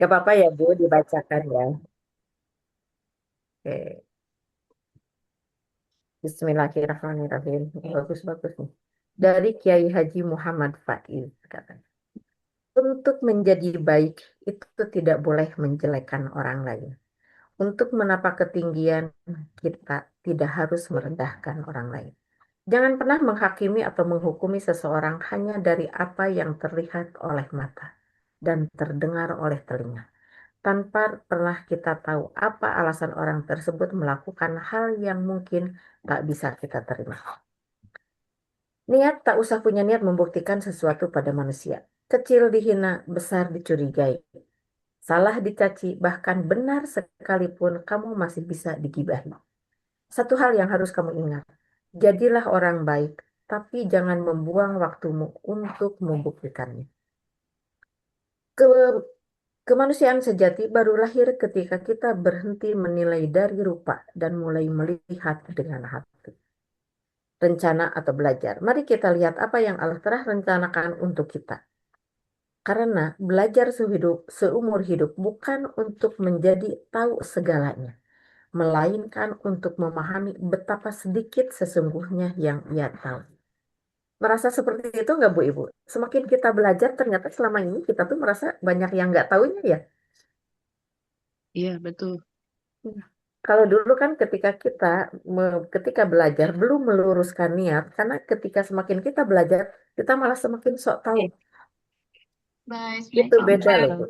Gak apa-apa ya Bu, dibacakan ya. Oke. Bismillahirrahmanirrahim. Bagus-bagus nih. Dari Kiai Haji Muhammad Faiz katanya. Untuk menjadi baik itu tidak boleh menjelekkan orang lain. Untuk menapak ketinggian kita tidak harus merendahkan orang lain. Jangan pernah menghakimi atau menghukumi seseorang hanya dari apa yang terlihat oleh mata dan terdengar oleh telinga, tanpa pernah kita tahu apa alasan orang tersebut melakukan hal yang mungkin tak bisa kita terima. Niat tak usah punya niat membuktikan sesuatu pada manusia. Kecil dihina, besar dicurigai. Salah dicaci, bahkan benar sekalipun kamu masih bisa digibahi. Satu hal yang harus kamu ingat, jadilah orang baik, tapi jangan membuang waktumu untuk membuktikannya. Ke- Kemanusiaan sejati baru lahir ketika kita berhenti menilai dari rupa dan mulai melihat dengan hati. Rencana atau belajar. Mari kita lihat apa yang Allah telah rencanakan untuk kita. Karena belajar seumur hidup bukan untuk menjadi tahu segalanya, melainkan untuk memahami betapa sedikit sesungguhnya yang ia tahu. Merasa seperti itu nggak Bu Ibu? Semakin kita belajar, ternyata selama ini kita tuh merasa banyak yang nggak tahunya ya. Iya, betul. Hmm. Kalau dulu kan ketika belajar belum meluruskan niat, karena ketika semakin kita belajar, kita malah semakin sok tahu. Itu beda loh Bu.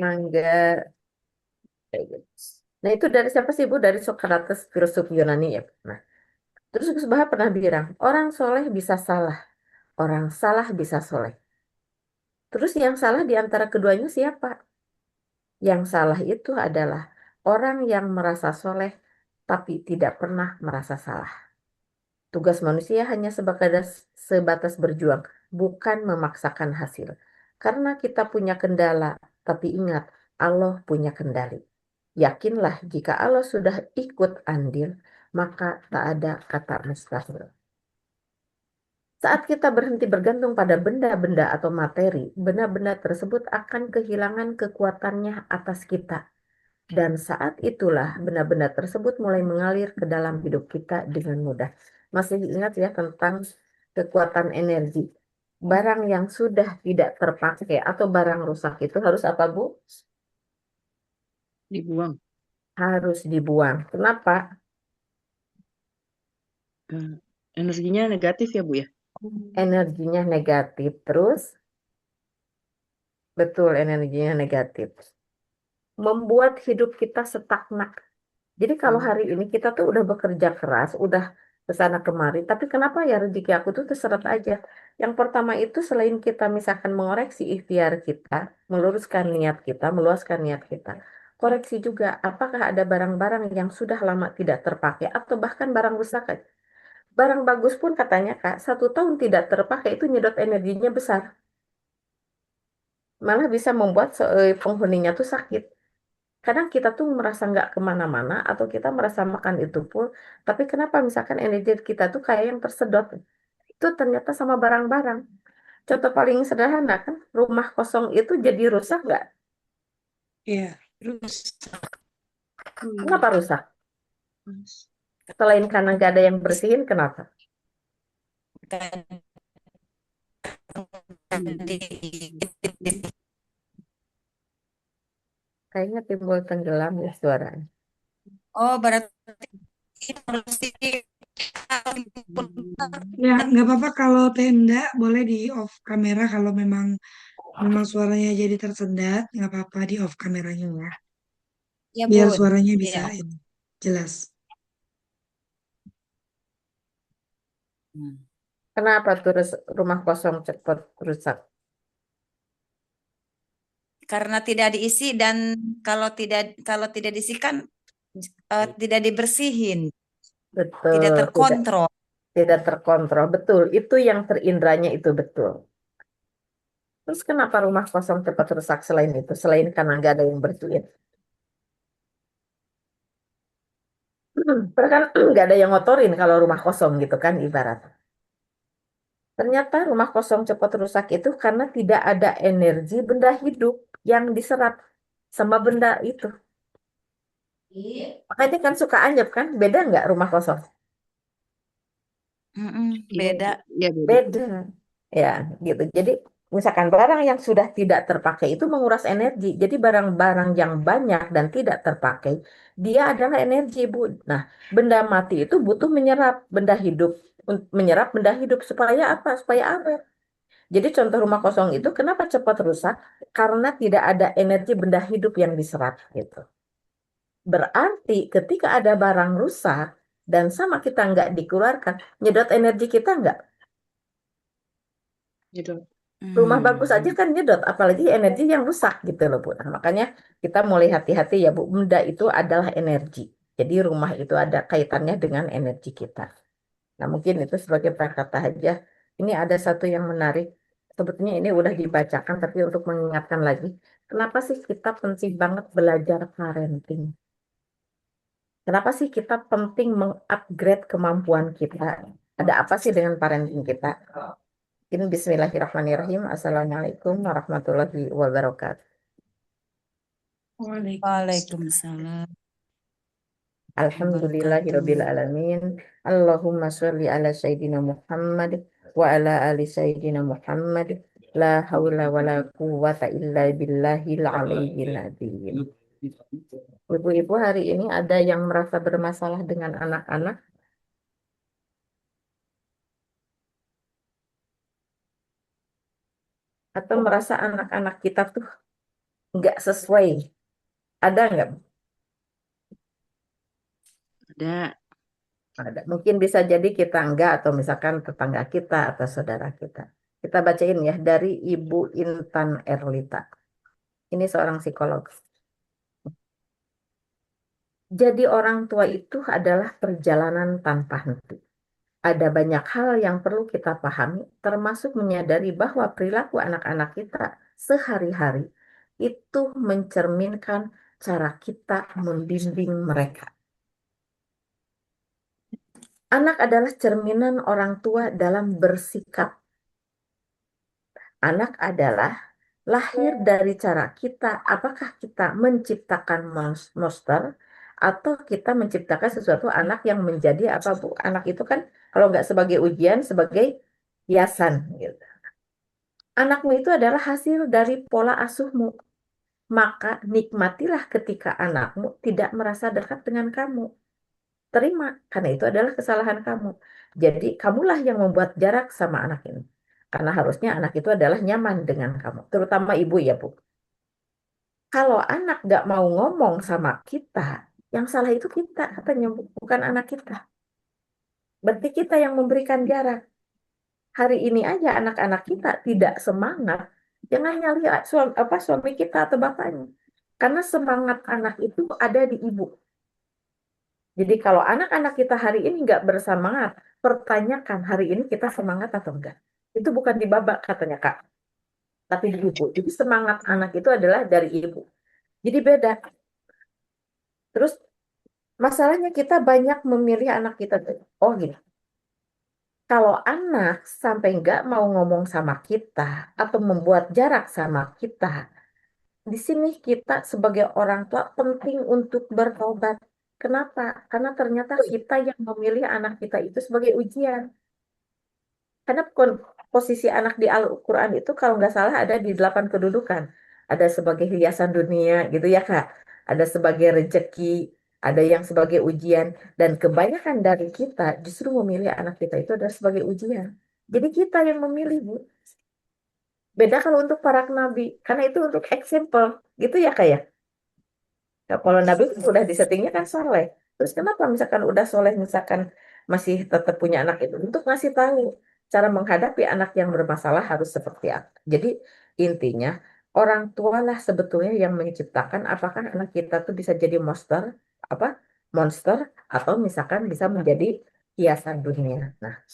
Mangga. Kayak gitu. Nah itu dari siapa sih Bu? Dari Socrates, filsuf Yunani ya. Nah, terus Gus Bahar pernah bilang, orang soleh bisa salah, orang salah bisa soleh. Terus yang salah di antara keduanya siapa? Yang salah itu adalah orang yang merasa soleh tapi tidak pernah merasa salah. Tugas manusia hanya sebatas berjuang, bukan memaksakan hasil. Karena kita punya kendala, tapi ingat, Allah punya kendali. Yakinlah jika Allah sudah ikut andil, maka tak ada kata mustahil. Saat kita berhenti bergantung pada benda-benda atau materi, benda-benda tersebut akan kehilangan kekuatannya atas kita. Dan saat itulah benda-benda tersebut mulai mengalir ke dalam hidup kita dengan mudah. Masih ingat ya tentang kekuatan energi. Barang yang sudah tidak terpakai atau barang rusak itu harus apa, Bu? Dibuang. Harus dibuang. Kenapa? Eh, Energinya negatif ya, Bu ya? Energinya negatif. Terus, betul energinya negatif. Membuat hidup kita stagnan. Jadi kalau Hmm. hari ini kita tuh udah bekerja keras, udah ke sana kemari, tapi kenapa ya rezeki aku tuh terseret aja? Yang pertama itu selain kita misalkan mengoreksi ikhtiar kita, meluruskan niat kita, meluaskan niat kita, koreksi juga apakah ada barang-barang yang sudah lama tidak terpakai atau bahkan barang rusak. Barang bagus pun katanya Kak, 1 tahun tidak terpakai itu nyedot energinya besar, malah bisa membuat penghuninya tuh sakit. Kadang kita tuh merasa nggak kemana-mana atau kita merasa makan itu pun, tapi kenapa misalkan energi kita tuh kayak yang tersedot? Itu ternyata sama barang-barang. Contoh paling sederhana kan, rumah kosong itu jadi rusak nggak? Iya, terus Kenapa rusak? Mas, Selain karena nggak ada yang bersihin, kenapa? Kayaknya timbul tenggelam ya suaranya. Oh, berarti harus Ya, nggak apa-apa kalau tenda boleh di off kamera kalau memang memang suaranya jadi tersendat, nggak apa-apa di off kameranya ya. ya, Biar Bun. suaranya bisa Ya. ini jelas. Hmm. Kenapa tuh rumah kosong cepat rusak? Karena tidak diisi dan kalau tidak diisi kan tidak dibersihin, tidak Betul, tidak terkontrol. tidak terkontrol. Betul, itu yang terindranya itu betul. Terus kenapa rumah kosong cepat rusak selain itu? Selain karena nggak ada yang bersihin. Padahal kan nggak ada yang ngotorin kalau rumah kosong gitu kan ibarat. Ternyata rumah kosong cepat rusak itu karena tidak ada energi benda hidup yang diserap sama benda itu. Makanya kan suka anyep kan? Beda nggak rumah kosong? Iya, Beda. iya beda. Beda. Ya, gitu. Jadi misalkan barang yang sudah tidak terpakai itu menguras energi. Jadi barang-barang yang banyak dan tidak terpakai, dia adalah energi, Bu. Nah, benda mati itu butuh menyerap benda hidup. Menyerap benda hidup supaya apa? Supaya awet. Jadi contoh rumah kosong itu kenapa cepat rusak? Karena tidak ada energi benda hidup yang diserap gitu. Berarti ketika ada barang rusak dan sama kita nggak dikeluarkan, nyedot energi kita nggak. Gitu. Rumah bagus aja Hmm. kan nyedot, apalagi energi yang rusak gitu loh Bu. Nah, makanya kita mulai hati-hati ya Bu. Benda itu adalah energi. Jadi rumah itu ada kaitannya dengan energi kita. Nah mungkin itu sebagai prakata aja. Ini ada satu yang menarik. Sebetulnya ini udah dibacakan, tapi untuk mengingatkan lagi. Kenapa sih kita penting banget belajar parenting? Kenapa sih kita penting mengupgrade kemampuan kita? Ada apa sih dengan parenting kita? Ini Bismillahirrahmanirrahim. Assalamualaikum warahmatullahi wabarakatuh. Waalaikumsalam. Waalaikumsalam Alhamdulillahirabbil wabarakatuh. alamin. Allahumma sholli ala sayyidina Muhammad wa ala ali sayyidina Muhammad. La haula wa la quwwata illa billahil aliyyil azim. Ibu-ibu hari ini ada yang merasa bermasalah dengan anak-anak atau merasa anak-anak kita tuh nggak sesuai? Ada nggak? Ada. Ada. Mungkin bisa jadi kita enggak atau misalkan tetangga kita atau saudara kita. Kita bacain ya dari Ibu Intan Erlita. Ini seorang psikolog. Jadi orang tua itu adalah perjalanan tanpa henti. Ada banyak hal yang perlu kita pahami, termasuk menyadari bahwa perilaku anak-anak kita sehari-hari itu mencerminkan cara kita membimbing mereka. Anak adalah cerminan orang tua dalam bersikap. Anak adalah lahir dari cara kita, apakah kita menciptakan monster atau kita menciptakan sesuatu anak yang menjadi apa Bu? Anak itu kan kalau nggak sebagai ujian, sebagai hiasan gitu. Anakmu itu adalah hasil dari pola asuhmu. Maka nikmatilah ketika anakmu tidak merasa dekat dengan kamu. Terima, karena itu adalah kesalahan kamu. Jadi kamulah yang membuat jarak sama anak ini. Karena harusnya anak itu adalah nyaman dengan kamu, terutama ibu ya Bu. Kalau anak nggak mau ngomong sama kita, yang salah itu kita, katanya Bu, bukan anak kita. Berarti kita yang memberikan jarak. Hari ini aja anak-anak kita tidak semangat, jangan nyali suami kita atau bapaknya. Karena semangat anak itu ada di ibu. Jadi kalau anak-anak kita hari ini nggak bersemangat, pertanyakan hari ini kita semangat atau enggak. Itu bukan di babak katanya Kak, tapi di ibu. Jadi semangat anak itu adalah dari ibu. Jadi beda. Terus masalahnya kita banyak memilih anak kita. Oh gini, kalau anak sampai nggak mau ngomong sama kita atau membuat jarak sama kita, di sini kita sebagai orang tua penting untuk bertobat. Kenapa? Karena ternyata kita yang memilih anak kita itu sebagai ujian. Karena posisi anak di Al-Quran itu kalau nggak salah ada di 8 kedudukan. Ada sebagai hiasan dunia gitu ya Kak. Ada sebagai rezeki, ada yang sebagai ujian. Dan kebanyakan dari kita justru memilih anak kita itu adalah sebagai ujian. Jadi kita yang memilih, Bu. Beda kalau untuk para nabi. Karena itu untuk example. Gitu ya Kak ya. Nah, kalau Nabi itu udah disettingnya kan soleh. Terus kenapa misalkan udah soleh, misalkan masih tetap punya anak itu? Untuk ngasih tahu cara menghadapi anak yang bermasalah harus seperti apa. Jadi intinya orang tua lah sebetulnya yang menciptakan apakah anak kita tuh bisa jadi apa monster atau misalkan bisa menjadi hiasan dunia. Nah,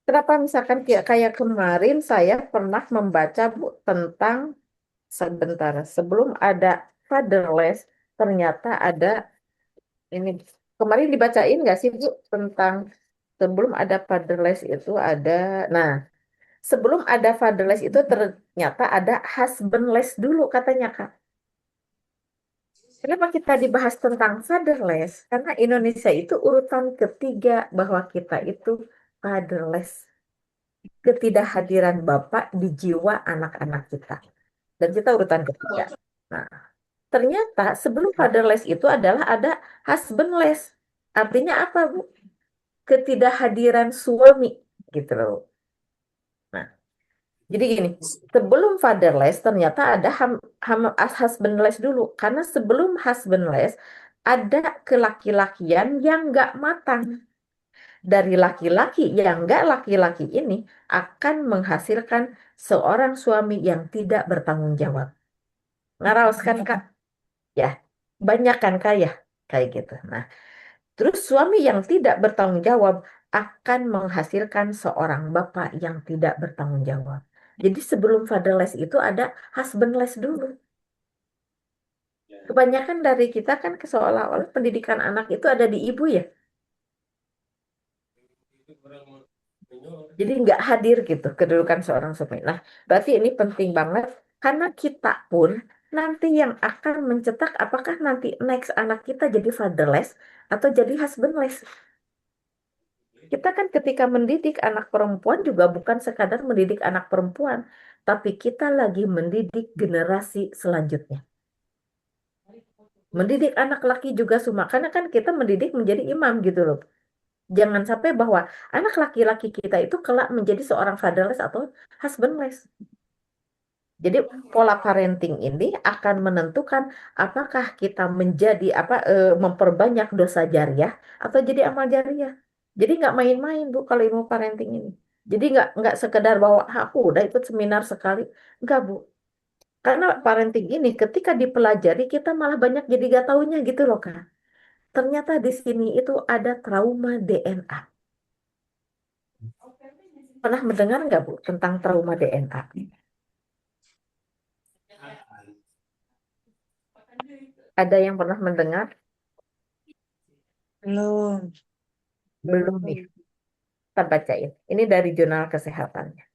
kenapa misalkan kayak kemarin saya pernah membaca Bu tentang sebentar sebelum ada fatherless ternyata ada ini kemarin dibacain nggak sih Bu tentang Sebelum ada fatherless itu ada, nah sebelum ada fatherless itu ternyata ada husbandless dulu katanya Kak. Kenapa kita dibahas tentang fatherless? Karena Indonesia itu urutan ketiga bahwa kita itu fatherless. Ketidakhadiran bapak di jiwa anak-anak kita. Dan kita urutan ketiga. Nah, ternyata sebelum fatherless itu adalah ada husbandless. Artinya apa, Bu? Ketidakhadiran suami gitu loh. Nah, jadi gini, sebelum fatherless ternyata ada husbandless dulu. Karena sebelum husbandless ada kelaki-lakian yang nggak matang. Dari laki-laki yang nggak laki-laki ini akan menghasilkan seorang suami yang tidak bertanggung jawab. Ngaraos kan Kak? Ya, banyak kan Kak ya? Kayak gitu. Nah, terus suami yang tidak bertanggung jawab akan menghasilkan seorang bapak yang tidak bertanggung jawab. Jadi sebelum fatherless itu ada husbandless dulu. Kebanyakan dari kita kan seolah-olah pendidikan anak itu ada di ibu ya. Jadi nggak hadir gitu kedudukan seorang suami. Nah, berarti ini penting banget karena kita pun nanti yang akan mencetak apakah nanti next anak kita jadi fatherless atau jadi husbandless. Kita kan ketika mendidik anak perempuan juga bukan sekadar mendidik anak perempuan, tapi kita lagi mendidik generasi selanjutnya. Mendidik anak laki juga semua, karena kan kita mendidik menjadi imam gitu loh. Jangan sampai bahwa anak laki-laki kita itu kelak menjadi seorang fatherless atau husbandless. Jadi pola parenting ini akan menentukan apakah kita menjadi memperbanyak dosa jariah atau jadi amal jariah. Jadi nggak main-main Bu kalau ilmu parenting ini. Jadi nggak sekedar bahwa aku udah ikut seminar sekali, nggak Bu. Karena parenting ini ketika dipelajari kita malah banyak jadi gak taunya gitu loh Kak. Ternyata di sini itu ada trauma DNA. Pernah mendengar nggak Bu tentang trauma DNA? Ada yang pernah mendengar? Belum. Belum nih. Kita bacain. Ini dari jurnal kesehatannya.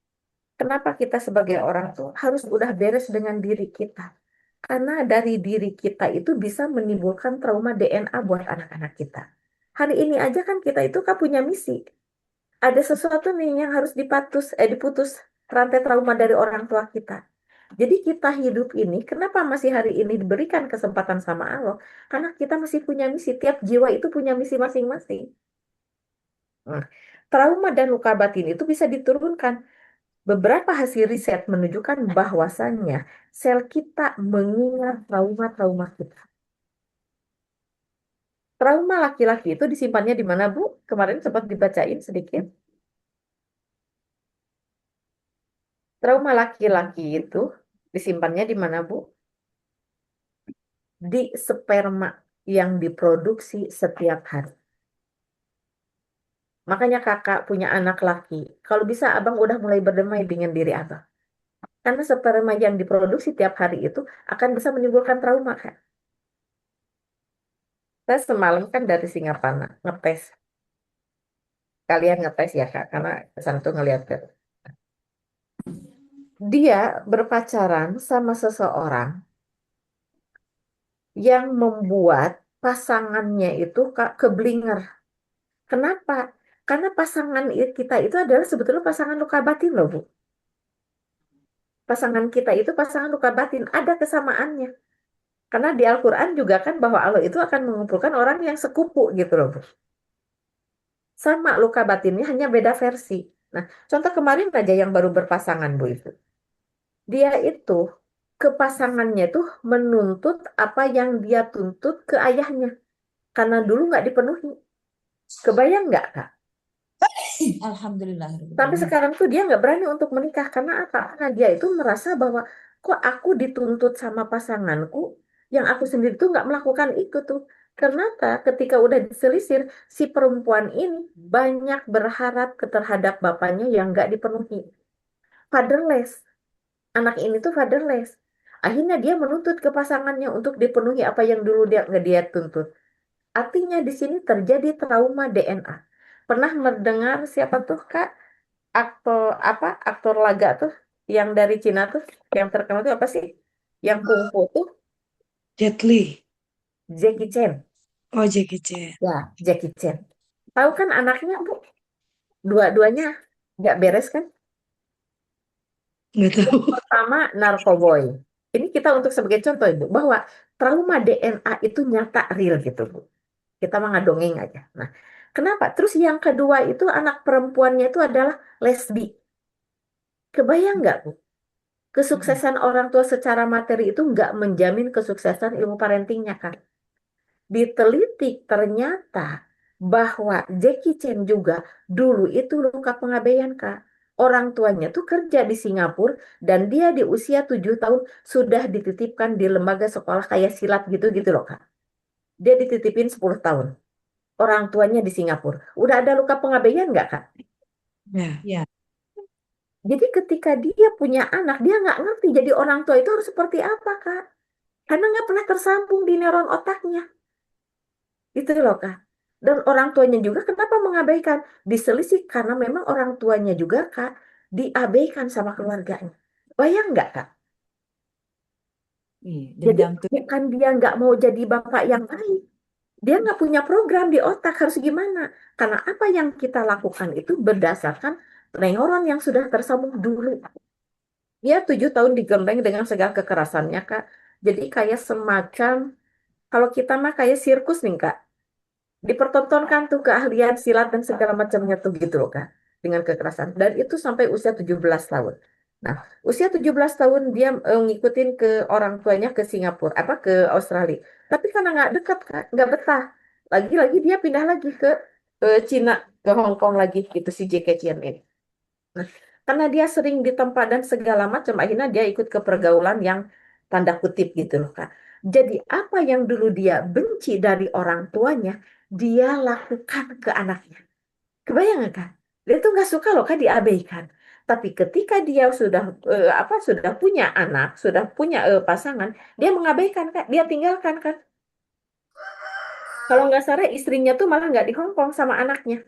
Kenapa kita sebagai orang tuh harus udah beres dengan diri kita? Karena dari diri kita itu bisa menimbulkan trauma DNA buat anak-anak kita. Hari ini aja kan kita itu kan punya misi. Ada sesuatu nih yang harus diputus rantai trauma dari orang tua kita. Jadi kita hidup ini, kenapa masih hari ini diberikan kesempatan sama Allah? Karena kita masih punya misi. Tiap jiwa itu punya misi masing-masing. Nah, trauma dan luka batin itu bisa diturunkan. Beberapa hasil riset menunjukkan bahwasannya sel kita mengingat trauma-trauma kita. Trauma laki-laki itu disimpannya di mana, Bu? Kemarin sempat dibacain sedikit. Trauma laki-laki itu disimpannya di mana, Bu? Di sperma yang diproduksi setiap hari. Makanya kakak punya anak laki. Kalau bisa abang udah mulai berdamai dengan diri abang. Karena sperma yang diproduksi tiap hari itu akan bisa menimbulkan trauma, Kak. Saya semalam kan dari Singapura ngetes. Kalian ngetes ya, Kak. Karena kesan tuh ngeliat ke. Dia berpacaran sama seseorang yang membuat pasangannya itu Kak keblinger. Kenapa? Karena pasangan kita itu adalah sebetulnya pasangan luka batin loh, Bu. Pasangan kita itu pasangan luka batin. Ada kesamaannya. Karena di Al-Quran juga kan bahwa Allah itu akan mengumpulkan orang yang sekupu gitu loh, Bu. Sama luka batinnya hanya beda versi. Nah, contoh kemarin aja yang baru berpasangan, Bu itu. Dia itu ke pasangannya tuh menuntut apa yang dia tuntut ke ayahnya. Karena dulu nggak dipenuhi. Kebayang nggak, Kak? Alhamdulillah. Sampai sekarang tuh dia nggak berani untuk menikah. Karena apa? Karena dia itu merasa bahwa kok aku dituntut sama pasanganku, yang aku sendiri tuh nggak melakukan itu tuh. Ternyata ketika udah diselisir, si perempuan ini banyak berharap terhadap bapaknya yang nggak dipenuhi. Fatherless. Anak ini tuh fatherless. Akhirnya dia menuntut ke pasangannya untuk dipenuhi apa yang dulu dia nggak dia tuntut. Artinya di sini terjadi trauma DNA. Pernah mendengar siapa tuh Kak? Aktor laga tuh yang dari Cina tuh yang terkenal tuh apa sih? Yang kungfu tuh Jet Li. Jackie Chan. Oh, Jackie Chan. Ya, Jackie Chan. Tahu kan anaknya Bu? Dua-duanya nggak beres kan? Nggak Yang tahu. pertama narkoboy. Ini kita untuk sebagai contoh Ibu bahwa trauma DNA itu nyata real gitu Bu. Kita mah ngadongeng aja. Nah, kenapa? Terus yang kedua itu anak perempuannya itu adalah lesbi. Kebayang nggak Bu? Kesuksesan orang tua secara materi itu nggak menjamin kesuksesan ilmu parentingnya kan. Diteliti ternyata bahwa Jackie Chan juga dulu itu luka pengabaian Kak. Orang tuanya tuh kerja di Singapura dan dia di usia 7 tahun sudah dititipkan di lembaga sekolah kayak silat gitu-gitu loh Kak. Dia dititipin 10 tahun. Orang tuanya di Singapura. Udah ada luka pengabaian nggak Kak? Ya. Ya. Jadi ketika dia punya anak, dia nggak ngerti jadi orang tua itu harus seperti apa Kak. Karena nggak pernah tersambung di neuron otaknya. Itu loh Kak. Dan orang tuanya juga kenapa mengabaikan? Diselisih karena memang orang tuanya juga Kak diabaikan sama keluarganya. Bayang nggak Kak? Iya, Jadi dendam tuh. bukan dia nggak mau jadi bapak yang baik. Dia nggak punya program di otak harus gimana. Karena apa yang kita lakukan itu berdasarkan neuron yang sudah tersambung dulu. Dia 7 tahun digembleng dengan segala kekerasannya Kak. Jadi kayak semacam, kalau kita mah kayak sirkus nih Kak. Dipertontonkan tuh keahlian silat dan segala macamnya tuh gitu loh Kak, dengan kekerasan, dan itu sampai usia 17 tahun. Nah, usia 17 tahun dia ngikutin ke orang tuanya ke Singapura apa ke Australia, tapi karena nggak dekat Kak, nggak betah, lagi-lagi dia pindah lagi ke Cina, ke Hong Kong lagi gitu si Jackie Chan ini. Nah, karena dia sering ditempa dan segala macam, akhirnya dia ikut ke pergaulan yang tanda kutip gitu loh, Kak. Jadi apa yang dulu dia benci dari orang tuanya, dia lakukan ke anaknya. Kebayang nggak, Kak? Dia tuh nggak suka loh, Kak, diabaikan. Tapi ketika dia sudah sudah punya anak, sudah punya pasangan, dia mengabaikan, Kak. Dia tinggalkan, kan. Kalau nggak salah istrinya tuh malah nggak di Hong Kong sama anaknya.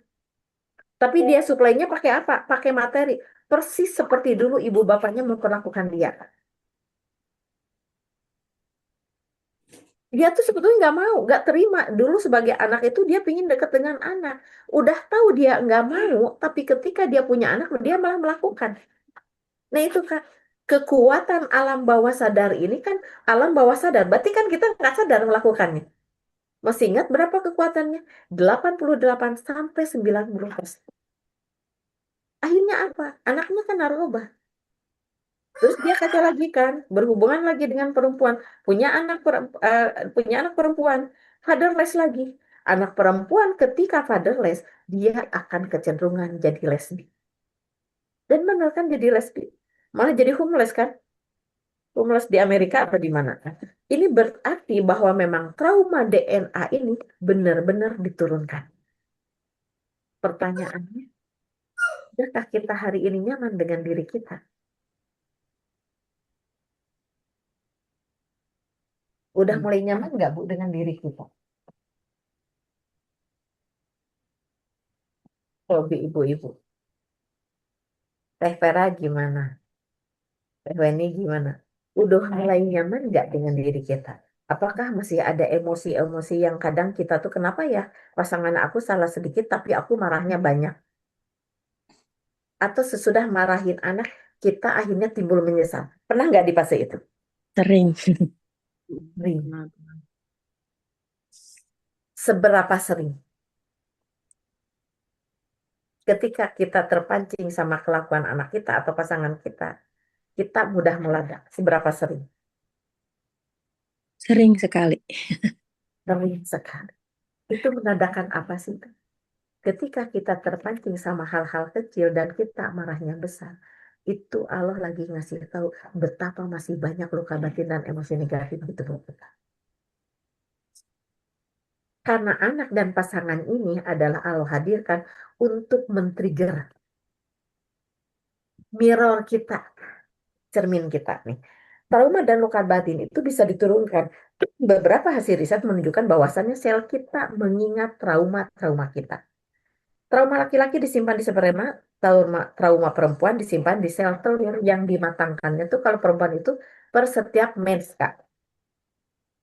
Tapi dia suplainya pakai apa? Pakai materi. Persis seperti dulu ibu bapaknya memperlakukan dia. Dia tuh sebetulnya nggak mau, nggak terima. Dulu sebagai anak itu dia pingin dekat dengan anak. Udah tahu dia nggak mau, tapi ketika dia punya anak, dia malah melakukan. Nah itu Kak, kekuatan alam bawah sadar ini kan alam bawah sadar. Berarti kan kita nggak sadar melakukannya. Masih ingat berapa kekuatannya? 88 sampai 90%. Akhirnya apa? Anaknya kan narkoba. Terus dia kaca lagi kan, berhubungan lagi dengan perempuan, punya anak perempuan, fatherless lagi. Anak perempuan ketika fatherless, dia akan kecenderungan jadi lesbi. Dan benar kan jadi lesbi. Malah jadi homeless kan? Homeless di Amerika atau di mana kan? Ini berarti bahwa memang trauma DNA ini benar-benar diturunkan. Pertanyaannya, adakah kita hari ini nyaman dengan diri kita? Udah mulai nyaman nggak Bu dengan diri kita? Hobi ibu-ibu. Teh Vera gimana? Teh Weni gimana? Udah mulai nyaman nggak dengan diri kita? Apakah masih ada emosi-emosi yang kadang kita tuh kenapa ya pasangan aku salah sedikit tapi aku marahnya banyak? Atau sesudah marahin anak kita akhirnya timbul menyesal. Pernah nggak di fase itu? Sering. Sering. Nah, Seberapa sering? Ketika kita terpancing sama kelakuan anak kita atau pasangan kita, kita mudah meledak. Seberapa sering? sering sekali. Sering sekali. Itu menandakan apa sih? Ketika kita terpancing sama hal-hal kecil dan kita marahnya besar, itu Allah lagi ngasih tahu betapa masih banyak luka batin dan emosi negatif gitu buat kita. Karena anak dan pasangan ini adalah Allah hadirkan untuk men-trigger mirror kita, cermin kita nih. Trauma dan luka batin itu bisa diturunkan. Beberapa hasil riset menunjukkan bahwasannya sel kita mengingat trauma-trauma kita. Trauma laki-laki disimpan di sperma, trauma perempuan disimpan di sel telur yang dimatangkannya tuh kalau perempuan itu per setiap mens, Kak.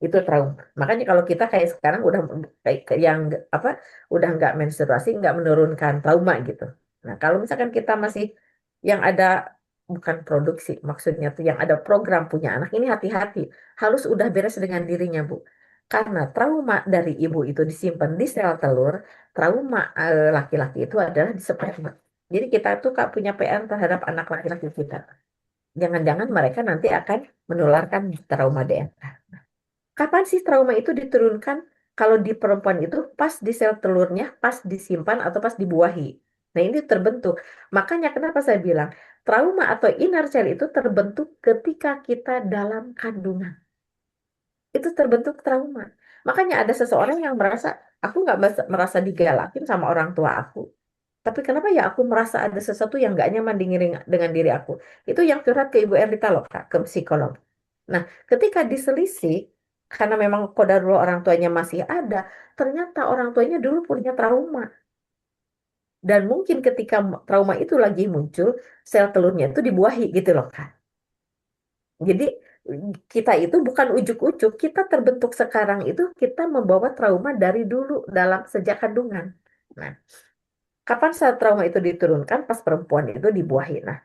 Itu trauma. Makanya kalau kita kayak sekarang udah kayak yang apa udah nggak menstruasi, nggak menurunkan trauma gitu. Nah, kalau misalkan kita masih yang ada bukan produksi, maksudnya tuh yang ada program punya anak ini hati-hati, harus udah beres dengan dirinya, Bu. Karena trauma dari ibu itu disimpan di sel telur, trauma laki-laki itu adalah di sperma. Jadi kita tuh Kak punya PR terhadap anak laki-laki kita. Jangan-jangan mereka nanti akan menularkan trauma DNA. Kapan sih trauma itu diturunkan? Kalau di perempuan itu pas di sel telurnya, pas disimpan atau pas dibuahi. Nah ini terbentuk. Makanya kenapa saya bilang trauma atau inner child itu terbentuk ketika kita dalam kandungan. Itu terbentuk trauma. Makanya ada seseorang yang merasa, aku nggak merasa digalakin sama orang tua aku. Tapi kenapa ya aku merasa ada sesuatu yang nggak nyaman dengan diri aku. Itu yang curhat ke Ibu Ernita loh, Kak, ke psikolog. Nah, ketika diselisih, karena memang kodarullah orang tuanya masih ada, ternyata orang tuanya dulu punya trauma. Dan mungkin ketika trauma itu lagi muncul, sel telurnya itu dibuahi gitu loh, Kak. Jadi kita itu bukan ujuk-ujuk, kita terbentuk sekarang itu kita membawa trauma dari dulu dalam sejak kandungan. Nah, kapan saat trauma itu diturunkan? Pas perempuan itu dibuahi. Nah,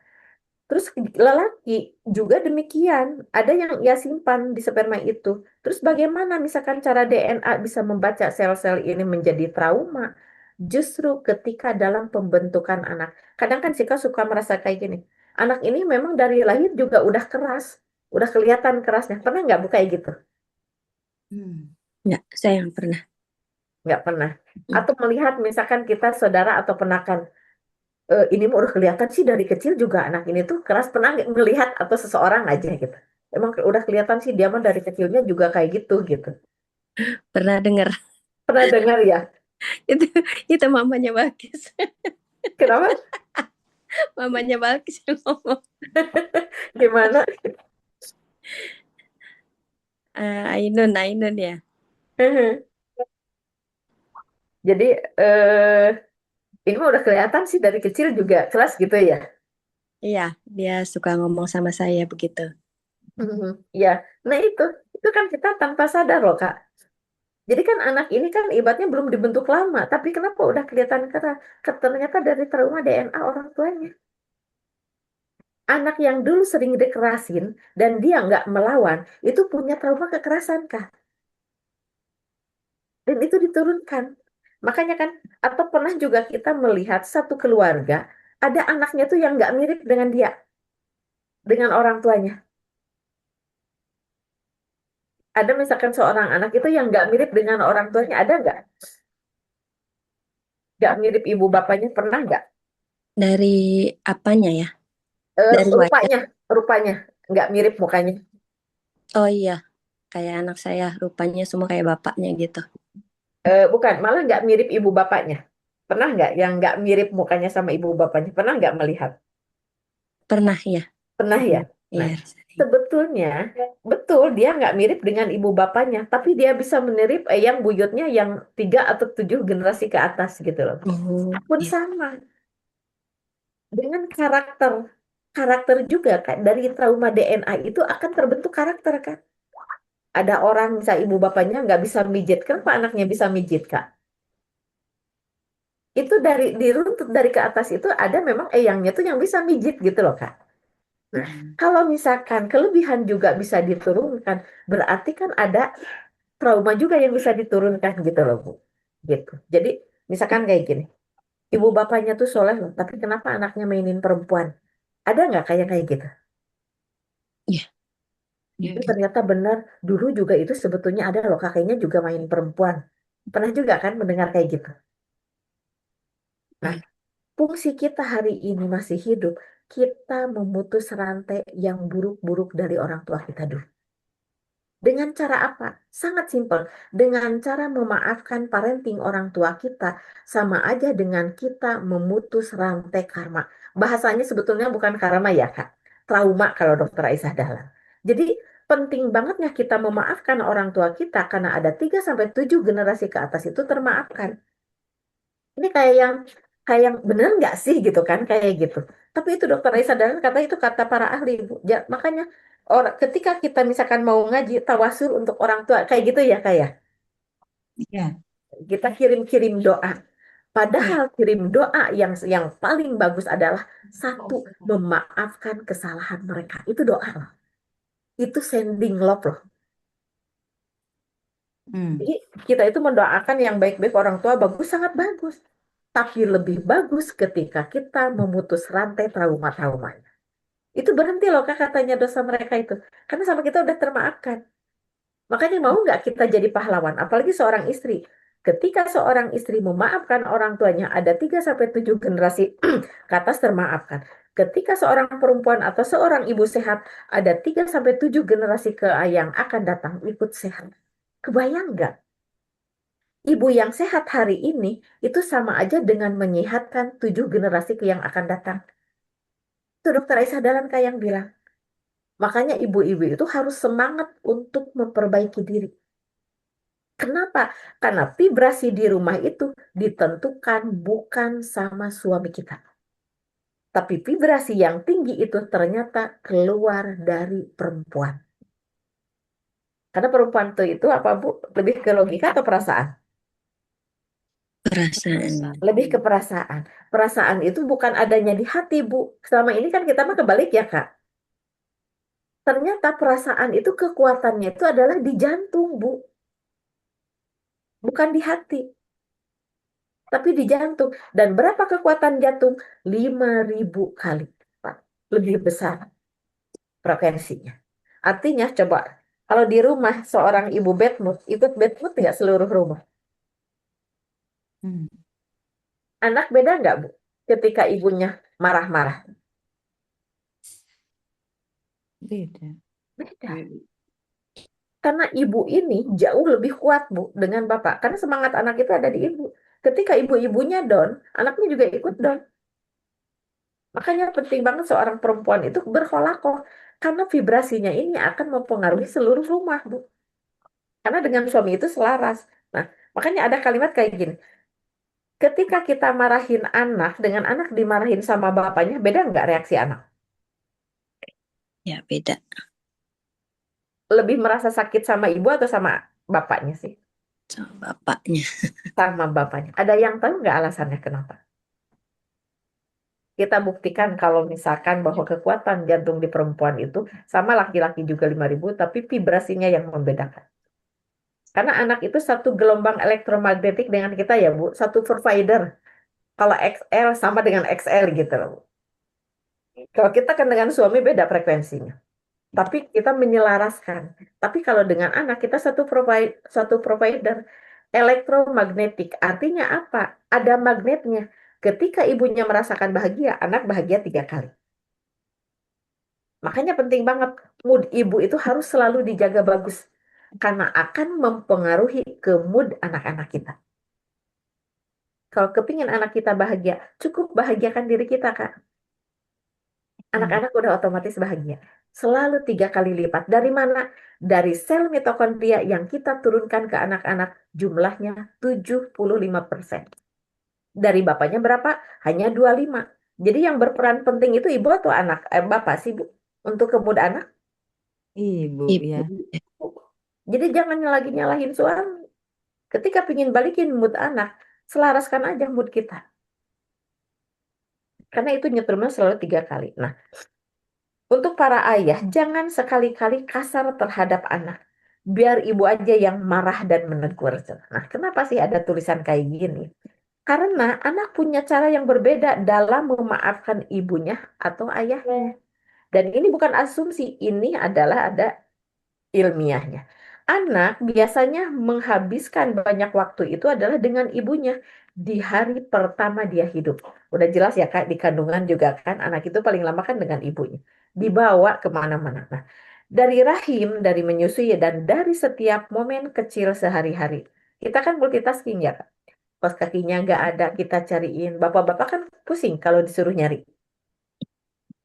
terus lelaki juga demikian. Ada yang ia simpan di sperma itu. Terus bagaimana misalkan cara DNA bisa membaca sel-sel ini menjadi trauma? Justru ketika dalam pembentukan anak. Kadang kan Sika suka merasa kayak gini. Anak ini memang dari lahir juga udah keras. Udah kelihatan kerasnya. Pernah nggak Bu kayak gitu? Hmm. Enggak, saya yang pernah. Nggak pernah. Hmm. Atau melihat misalkan kita saudara atau ponakan. Ini mah udah kelihatan sih dari kecil juga anak ini tuh keras. Pernah nggak melihat atau seseorang aja gitu. Emang udah kelihatan sih dia mah dari kecilnya juga kayak gitu gitu. Pernah dengar Pernah dengar ya? itu itu mamanya Balkis. Kenapa? Mamanya Balkis yang ngomong. Gimana? Ainun ya. Jadi ini mah udah kelihatan sih dari kecil juga keras gitu ya. Iya, dia suka ngomong sama saya begitu. Ya, nah itu kan kita tanpa sadar loh Kak. Jadi kan anak ini kan ibaratnya belum dibentuk lama, tapi kenapa udah kelihatan keras? Ternyata dari trauma DNA orang tuanya. Anak yang dulu sering dikerasin dan dia nggak melawan, itu punya trauma kekerasan Kak. Dan itu diturunkan. Makanya kan, atau pernah juga kita melihat satu keluarga, ada anaknya tuh yang nggak mirip dengan dia, dengan orang tuanya. Ada misalkan seorang anak itu yang nggak mirip dengan orang tuanya, ada nggak? Nggak mirip ibu bapaknya, pernah nggak? Dari apanya ya? Dari wajah. Rupanya, rupanya nggak mirip mukanya. Oh iya, kayak anak saya rupanya semua kayak bapaknya gitu. Bukan, malah nggak mirip ibu bapaknya. Pernah nggak yang nggak mirip mukanya sama ibu bapaknya? Pernah nggak melihat? Pernah ya. Pernah ya? Nah, Iya. sebetulnya betul dia nggak mirip dengan ibu bapaknya, tapi dia bisa meniru yang buyutnya yang 3 atau 7 generasi ke atas gitu loh. Oh, Pun iya. sama dengan karakter, karakter juga kan dari trauma DNA itu akan terbentuk karakter kan. Ada orang misalnya ibu bapaknya nggak bisa mijit, kenapa anaknya bisa mijit Kak? Itu dari diruntut dari ke atas itu ada memang eyangnya tuh yang bisa mijit gitu loh Kak. Nah, kalau misalkan kelebihan juga bisa diturunkan, berarti kan ada trauma juga yang bisa diturunkan gitu loh Bu. Gitu. Jadi misalkan kayak gini, ibu bapaknya tuh soleh loh, tapi kenapa anaknya mainin perempuan? Ada nggak kayak gitu? Iya. Itu ternyata benar, dulu juga itu sebetulnya ada loh kakeknya juga main perempuan. Pernah juga kan mendengar kayak gitu? Nah, fungsi kita hari ini masih hidup, kita memutus rantai yang buruk-buruk dari orang tua kita dulu. Dengan cara apa? Sangat simpel. Dengan cara memaafkan parenting orang tua kita, sama aja dengan kita memutus rantai karma. Bahasanya sebetulnya bukan karma ya, Kak. Trauma kalau Dokter Aisyah Dahlan. Jadi penting bangetnya kita memaafkan orang tua kita karena ada 3 sampai 7 generasi ke atas itu termaafkan. Ini kayak yang kayak yang bener nggak sih gitu kan kayak gitu. Tapi itu dokter Raisa Dahlan kata itu kata para ahli Bu. Makanya orang ketika kita misalkan mau ngaji tawasul untuk orang tua kayak gitu ya kayak Ya. kita kirim-kirim doa. Ya. Padahal kirim doa yang paling bagus adalah satu memaafkan kesalahan mereka. Itu doa loh. Itu sending love loh. Hmm. Jadi kita itu mendoakan yang baik-baik orang tua bagus sangat bagus. Tapi lebih bagus ketika kita memutus rantai trauma-traumanya. Itu berhenti loh Kak katanya dosa mereka itu. Karena sama kita udah termaafkan. Makanya mau nggak kita jadi pahlawan? Apalagi seorang istri. Ketika seorang istri memaafkan orang tuanya, ada 3 sampai 7 generasi ke atas termaafkan. Ketika seorang perempuan atau seorang ibu sehat, ada 3 sampai 7 generasi ke yang akan datang ikut sehat. Kebayang nggak? Ibu yang sehat hari ini itu sama aja dengan menyehatkan 7 generasi ke yang akan datang. Itu dokter Aisyah Dahlan yang bilang. Makanya ibu-ibu itu harus semangat untuk memperbaiki diri. Kenapa? Karena vibrasi di rumah itu ditentukan bukan sama suami kita. Tapi vibrasi yang tinggi itu ternyata keluar dari perempuan. Karena perempuan itu apa Bu? Lebih ke logika atau perasaan? Perasaan. Lebih ke perasaan. Perasaan itu bukan adanya di hati Bu. Selama ini kan kita mah kebalik ya Kak. Ternyata perasaan itu kekuatannya itu adalah di jantung Bu. Bukan di hati. Tapi di jantung. Dan berapa kekuatan jantung? 5.000 kali lipat. Lebih besar frekuensinya. Artinya coba, kalau di rumah seorang ibu bad mood, ikut bad mood nggak seluruh rumah? Hmm. Anak beda nggak Bu? Ketika ibunya marah-marah. Beda. Beda. Karena ibu ini jauh lebih kuat Bu dengan bapak. Karena semangat anak itu ada di ibu. Ketika ibu-ibunya down, anaknya juga ikut down. Makanya penting banget seorang perempuan itu berholakoh. Karena vibrasinya ini akan mempengaruhi seluruh rumah, Bu. Karena dengan suami itu selaras. Nah, makanya ada kalimat kayak gini. Ketika kita marahin anak, dengan anak dimarahin sama bapaknya, beda nggak reaksi anak? Ya, beda. Lebih merasa sakit sama ibu atau sama bapaknya sih? Sama bapaknya. Sama bapaknya. Ada yang tahu nggak alasannya kenapa? Kita buktikan kalau misalkan bahwa kekuatan jantung di perempuan itu sama laki-laki juga 5.000, tapi vibrasinya yang membedakan. Karena anak itu satu gelombang elektromagnetik dengan kita ya Bu, satu provider. Kalau XL sama dengan XL gitu loh Bu. Kalau kita kan dengan suami beda frekuensinya. Tapi kita menyelaraskan. Tapi kalau dengan anak kita satu provider elektromagnetik. Artinya apa? Ada magnetnya. Ketika ibunya merasakan bahagia, anak bahagia 3 kali. Makanya penting banget mood ibu itu harus selalu dijaga bagus. Karena akan mempengaruhi ke mood anak-anak kita. Kalau kepingin anak kita bahagia, cukup bahagiakan diri kita, Kak. Anak-anak udah otomatis bahagia. Selalu 3 kali lipat. Dari mana? Dari sel mitokondria yang kita turunkan ke anak-anak jumlahnya 75%. Dari bapaknya berapa? Hanya 25. Jadi yang berperan penting itu ibu atau anak? Bapak sih, Bu. Untuk ke mood anak. Ibu ya. Ibu. Jadi jangan nyalahin suami. Ketika pingin balikin mood anak, selaraskan aja mood kita. Karena itu nyetrumnya selalu 3 kali. Nah, untuk para ayah, jangan sekali-kali kasar terhadap anak. Biar ibu aja yang marah dan menegur. Nah, kenapa sih ada tulisan kayak gini? Karena anak punya cara yang berbeda dalam memaafkan ibunya atau ayahnya. Dan ini bukan asumsi, ini adalah ada ilmiahnya. Anak biasanya menghabiskan banyak waktu itu adalah dengan ibunya di hari pertama dia hidup. Udah jelas ya Kak, di kandungan juga kan anak itu paling lama kan dengan ibunya. Dibawa kemana-mana. Nah, dari rahim, dari menyusui, dan dari setiap momen kecil sehari-hari. Kita kan multitasking ya Kak. Pas kakinya nggak ada, kita cariin. Bapak-bapak kan pusing kalau disuruh nyari.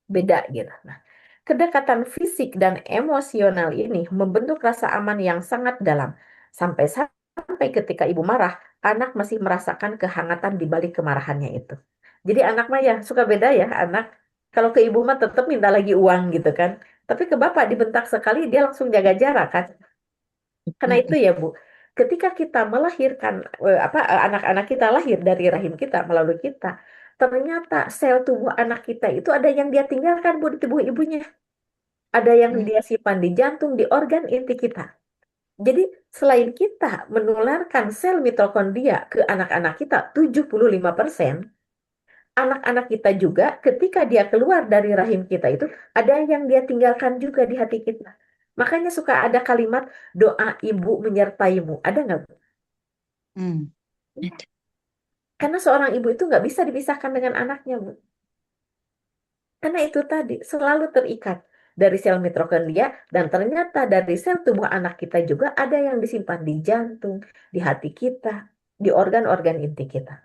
Beda gitu. Nah, kedekatan fisik dan emosional ini membentuk rasa aman yang sangat dalam. Sampai sampai ketika ibu marah, anak masih merasakan kehangatan di balik kemarahannya itu. Jadi anak mah ya suka beda ya anak. Kalau ke ibu mah tetap minta lagi uang gitu kan. Tapi ke bapak dibentak sekali dia langsung jaga jarak kan. Karena itu ya Bu, ketika kita melahirkan anak-anak kita lahir dari rahim kita melalui kita, ternyata sel tubuh anak kita itu ada yang dia tinggalkan Bu di tubuh ibunya, ada yang dia simpan di jantung, di organ inti kita. Jadi selain kita menularkan sel mitokondria ke anak-anak kita 75%, anak-anak kita juga ketika dia keluar dari rahim kita itu ada yang dia tinggalkan juga di hati kita. Makanya suka ada kalimat doa ibu menyertaimu. Ada nggak Bu? Hmm. Karena seorang ibu itu nggak bisa dipisahkan dengan anaknya, Bu. Karena itu tadi selalu terikat dari sel mitokondria dan ternyata dari sel tubuh anak kita juga ada yang disimpan di jantung, di hati kita, di organ-organ inti kita.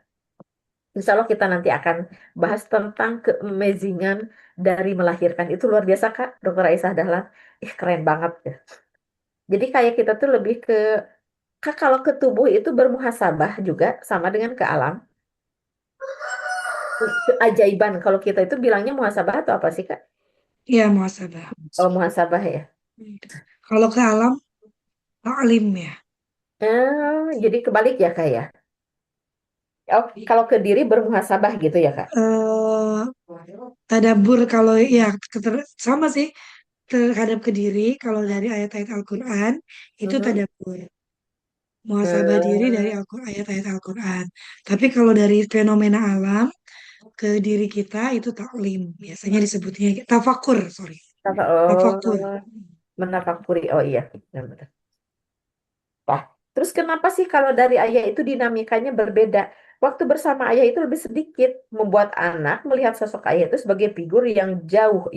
Insya Allah kita nanti akan bahas tentang keamazingan dari melahirkan. Itu luar biasa, Kak. Dokter Aisyah Dahlan. Keren banget ya. Jadi kayak kita tuh lebih ke, Kak, kalau ke tubuh itu bermuhasabah juga sama dengan ke alam. Keajaiban. Kalau kita itu bilangnya muhasabah atau apa sih, Kak? Ya, muhasabah. Oh, muhasabah ya. Kalau ke alam, taklim ya. Jadi kebalik ya, Kak ya. Oh, kalau ke diri bermuhasabah gitu ya, Kak. Eh, Tadabur kalau ya sama sih terhadap ke diri. Kalau dari ayat-ayat Al-Quran itu Mhm. tadabur. Muhasabah diri dari Hmm. ayat-ayat Al-Quran. Tapi kalau dari fenomena alam ke diri kita itu taklim. Biasanya disebutnya tafakur, sorry. Tafakur. Oh, menafakuri. Oh iya, benar-benar. Wah, terus kenapa sih kalau dari ayah itu dinamikanya berbeda? Waktu bersama ayah itu lebih sedikit, membuat anak melihat sosok ayah itu sebagai figur yang jauh,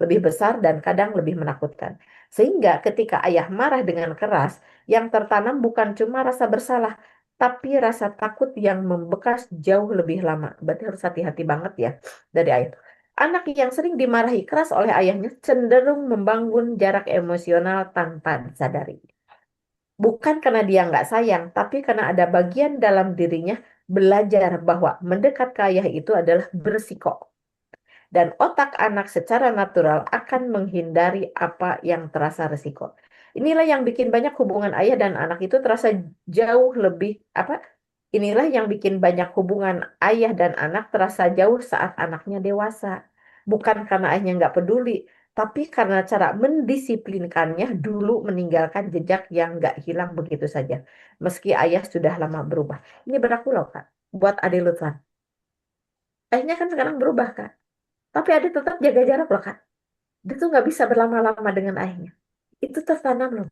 lebih besar dan kadang lebih menakutkan. Sehingga ketika ayah marah dengan keras, yang tertanam bukan cuma rasa bersalah, tapi rasa takut yang membekas jauh lebih lama. Berarti harus hati-hati banget ya dari ayah. Anak yang sering dimarahi keras oleh ayahnya cenderung membangun jarak emosional tanpa disadari. Bukan karena dia nggak sayang, tapi karena ada bagian dalam dirinya belajar bahwa mendekat ke ayah itu adalah berisiko. Dan otak anak secara natural akan menghindari apa yang terasa resiko. Inilah yang bikin banyak hubungan ayah dan anak itu terasa jauh lebih apa? Inilah yang bikin banyak hubungan ayah dan anak terasa jauh saat anaknya dewasa. Bukan karena ayahnya nggak peduli, tapi karena cara mendisiplinkannya dulu meninggalkan jejak yang nggak hilang begitu saja. Meski ayah sudah lama berubah. Ini berlaku loh, Kak. Buat Ade Lutfan. Ayahnya kan sekarang berubah, Kak. Tapi Ade tetap jaga jarak loh, Kak. Dia tuh nggak bisa berlama-lama dengan ayahnya. Itu tertanam loh.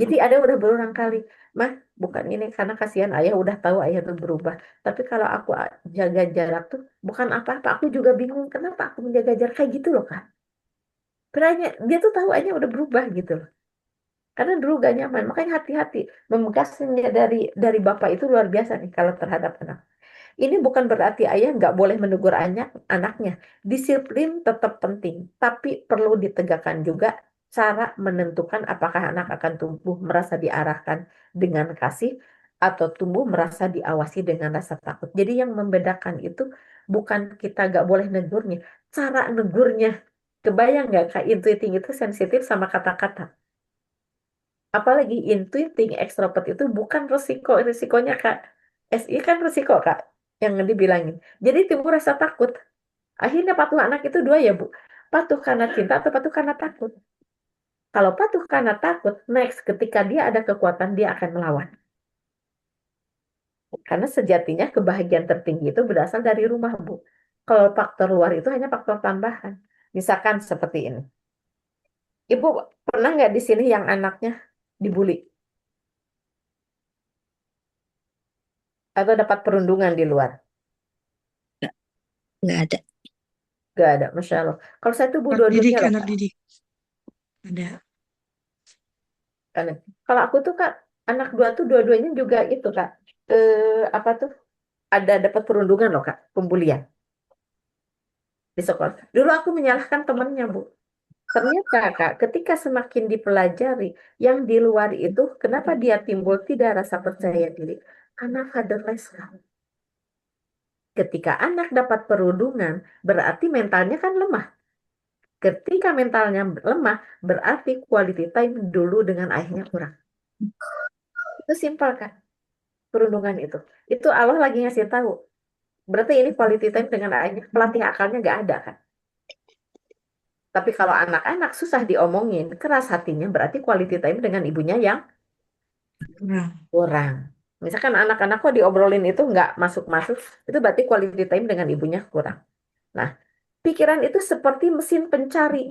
Jadi ada udah berulang kali, mah bukan ini karena kasihan ayah udah tahu ayah tuh berubah. Tapi kalau aku jaga jarak tuh bukan apa-apa. Aku juga bingung kenapa aku menjaga jarak kayak gitu loh Kak. Beranya dia tuh tahu ayahnya udah berubah gitu loh. Karena dulu gak nyaman. Makanya hati-hati. Memegahnya dari bapak itu luar biasa nih kalau terhadap anak. Ini bukan berarti ayah nggak boleh menegur anaknya. Disiplin tetap penting, tapi perlu ditegakkan juga cara menentukan apakah anak akan tumbuh merasa diarahkan dengan kasih atau tumbuh merasa diawasi dengan rasa takut. Jadi yang membedakan itu bukan kita nggak boleh negurnya, cara negurnya. Kebayang nggak Kak, intuiting itu sensitif sama kata-kata. Apalagi intuiting extrovert itu bukan risikonya Kak. SI kan risiko Kak yang dibilangin. Jadi timbul rasa takut. Akhirnya patuh anak itu dua ya Bu. Patuh karena cinta atau patuh karena takut. Kalau patuh karena takut, next ketika dia ada kekuatan dia akan melawan. Karena sejatinya kebahagiaan tertinggi itu berasal dari rumah Bu. Kalau faktor luar itu hanya faktor tambahan. Misalkan seperti ini. Ibu pernah nggak di sini yang anaknya dibully atau dapat perundungan di luar? Nggak ada. Gak ada, Masya Allah. Kalau saya tuh Bu Anak dua-duanya didik, loh anak Kak. didik. Ada. Karena kalau aku tuh Kak, anak dua tuh dua-duanya juga itu Kak. Apa tuh? Ada dapat perundungan loh Kak, pembulian di sekolah. Dulu aku menyalahkan temennya Bu. Ternyata Kak, ketika semakin dipelajari, yang di luar itu, kenapa dia timbul tidak rasa percaya diri? Karena fatherless, Kak. Ketika anak dapat perundungan, berarti mentalnya kan lemah. Ketika mentalnya lemah, berarti quality time dulu dengan ayahnya kurang. Itu simpel kan, perundungan itu. Itu Allah lagi ngasih tahu. Berarti ini quality time dengan ayahnya, pelatih akalnya nggak ada kan. Tapi kalau anak-anak susah diomongin, keras hatinya, berarti quality time dengan ibunya yang Kurang. kurang. Misalkan anak-anak kok diobrolin itu nggak masuk-masuk, itu berarti quality time dengan ibunya kurang. Nah, pikiran itu seperti mesin pencari.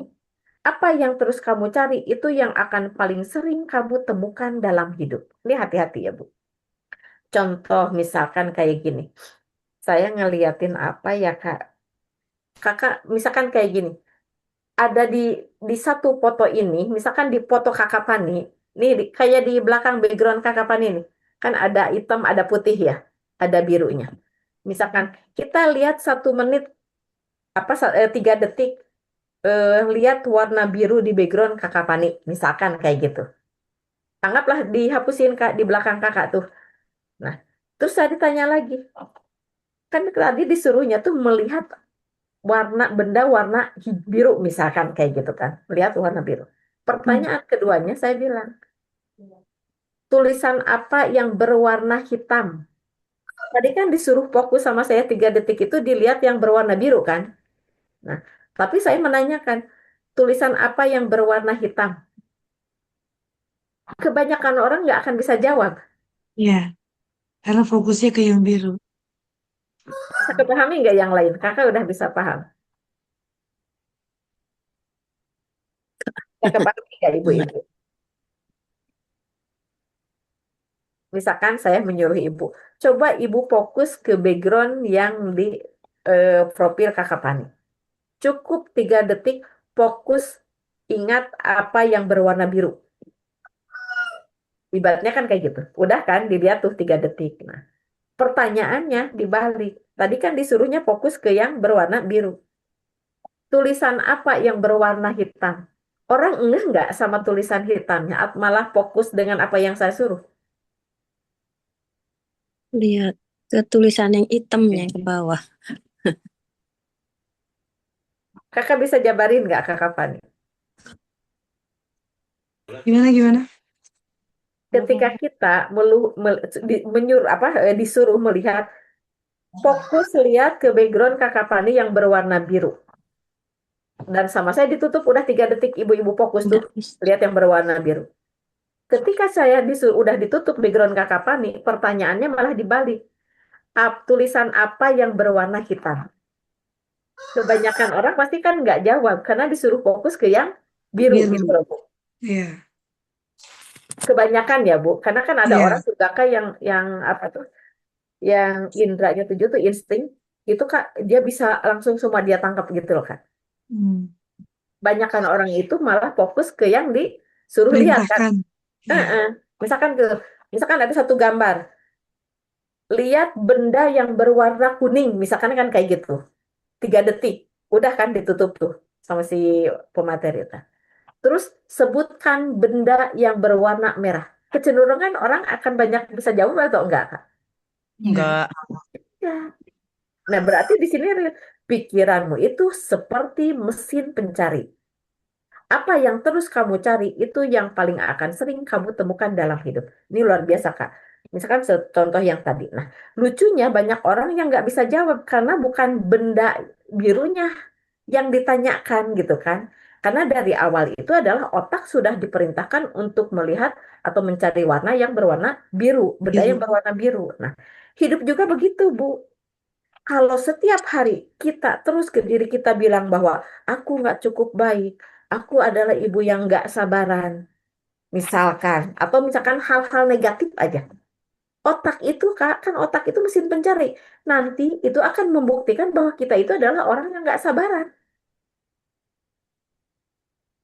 Apa yang terus kamu cari, itu yang akan paling sering kamu temukan dalam hidup. Ini hati-hati ya, Bu. Contoh misalkan kayak gini. Saya ngeliatin apa ya, Kak? Kakak, misalkan kayak gini. Ada di satu foto ini, misalkan di foto Kakak Pani, nih kayak di belakang background Kakak Pani nih, kan ada hitam, ada putih ya, ada birunya. Misalkan kita lihat 1 menit 3 detik, lihat warna biru di background Kakak Pani, misalkan kayak gitu. Anggaplah dihapusin Kak di belakang Kakak tuh. Nah, terus saya ditanya lagi, kan tadi disuruhnya tuh melihat benda warna biru misalkan kayak gitu kan, melihat warna biru. Pertanyaan keduanya saya bilang, tulisan apa yang berwarna hitam? Tadi kan disuruh fokus sama saya 3 detik itu dilihat yang berwarna biru kan? Nah, tapi saya menanyakan, tulisan apa yang berwarna hitam? Kebanyakan orang nggak akan bisa jawab. Ya, karena fokusnya ke yang biru. Bisa kepahami nggak yang lain? Kakak udah bisa paham. Bisa kepahami nggak ibu-ibu? Misalkan saya menyuruh ibu, coba ibu fokus ke background yang di profil Kakak Pani. Cukup 3 detik, fokus, ingat apa yang berwarna biru. Ibaratnya kan kayak gitu. Udah kan, dilihat tuh 3 detik. Nah, pertanyaannya dibalik. Tadi kan disuruhnya fokus ke yang berwarna biru. Tulisan apa yang berwarna hitam? Orang ngeh nggak sama tulisan hitamnya, malah fokus dengan apa yang saya suruh. Lihat ke tulisan yang hitamnya ke bawah. Kakak bisa jabarin nggak Kakak Fani? Gimana? Ketika kita menyuruh disuruh melihat, fokus lihat ke background Kakak Fani yang berwarna biru. Dan sama saya ditutup udah 3 detik, ibu-ibu fokus tuh Nggak bisa. lihat yang berwarna biru. Ketika saya udah ditutup background Kakak Fani, pertanyaannya malah dibalik. Tulisan apa yang berwarna hitam? Kebanyakan orang pasti kan nggak jawab karena disuruh fokus ke yang biru Biru. gitu loh, Bu. Iya. Kebanyakan ya, Bu. Karena kan ada Iya. orang juga Kak yang apa tuh? Yang indranya 7 tuh insting, itu Kak dia bisa langsung semua dia tangkap gitu loh Kak. Hmm. Banyakan orang itu malah fokus ke yang disuruh lihat kan. Perintahkan. Iya. Misalkan misalkan ada satu gambar, lihat benda yang berwarna kuning, misalkan kan kayak gitu. 3 detik, udah kan ditutup tuh sama si pemateri itu. Terus sebutkan benda yang berwarna merah. Kecenderungan orang akan banyak bisa jawab atau enggak, Kak? Enggak. Ya. Nah, berarti di sini pikiranmu itu seperti mesin pencari. Apa yang terus kamu cari itu yang paling akan sering kamu temukan dalam hidup. Ini luar biasa, Kak. Misalkan contoh yang tadi. Nah, lucunya banyak orang yang nggak bisa jawab karena bukan benda birunya yang ditanyakan gitu kan. Karena dari awal itu adalah otak sudah diperintahkan untuk melihat atau mencari warna yang berwarna biru, benda yang Biru. berwarna biru. Nah, hidup juga begitu, Bu. Kalau setiap hari kita terus ke diri kita bilang bahwa aku nggak cukup baik, aku adalah ibu yang nggak sabaran, misalkan, atau misalkan hal-hal negatif aja. Otak itu, Kak, kan otak itu mesin pencari. Nanti itu akan membuktikan bahwa kita itu adalah orang yang nggak sabaran.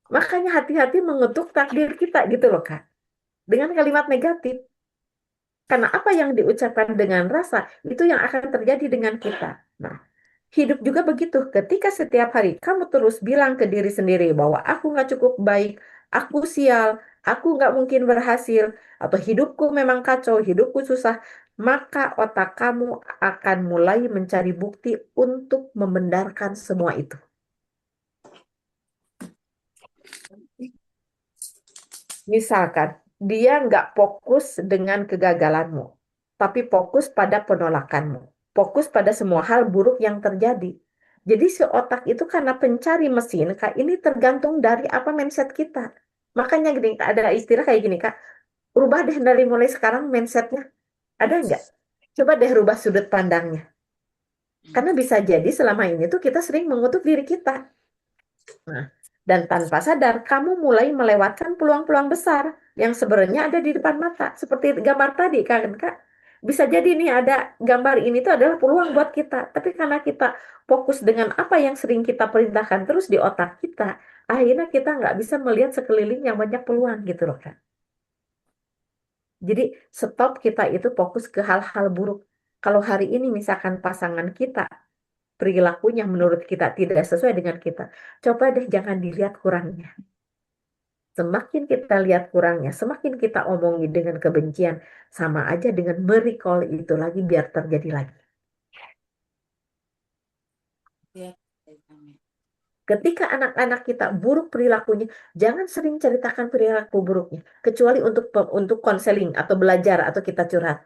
Makanya hati-hati mengetuk takdir kita gitu loh, Kak. Dengan kalimat negatif. Karena apa yang diucapkan dengan rasa, itu yang akan terjadi dengan kita. Nah, Hidup juga begitu. Ketika setiap hari kamu terus bilang ke diri sendiri bahwa aku nggak cukup baik, aku sial, aku nggak mungkin berhasil, atau hidupku memang kacau, hidupku susah, maka otak kamu akan mulai mencari bukti untuk membenarkan semua itu. Misalkan, dia nggak fokus dengan kegagalanmu, tapi fokus pada penolakanmu. Fokus pada semua hal buruk yang terjadi. Jadi si otak itu karena pencari mesin, Kak, ini tergantung dari apa mindset kita. Makanya gini, Kak, ada istilah kayak gini, Kak. Rubah deh dari mulai sekarang mindsetnya. Ada nggak? Coba deh rubah sudut pandangnya. Karena bisa jadi selama ini tuh kita sering mengutuk diri kita. Nah, dan tanpa sadar, kamu mulai melewatkan peluang-peluang besar yang sebenarnya ada di depan mata. Seperti gambar tadi, kan, Kak. Bisa jadi nih ada gambar ini tuh adalah peluang buat kita. Tapi karena kita fokus dengan apa yang sering kita perintahkan terus di otak kita, akhirnya kita nggak bisa melihat sekeliling yang banyak peluang gitu loh, Kak. Jadi stop kita itu fokus ke hal-hal buruk. Kalau hari ini misalkan pasangan kita perilakunya menurut kita tidak sesuai dengan kita, coba deh jangan dilihat kurangnya. Semakin kita lihat kurangnya, semakin kita omongi dengan kebencian, sama aja dengan merecall itu lagi biar terjadi lagi. Ketika anak-anak kita buruk perilakunya, jangan sering ceritakan perilaku buruknya, kecuali untuk konseling atau belajar atau kita curhat.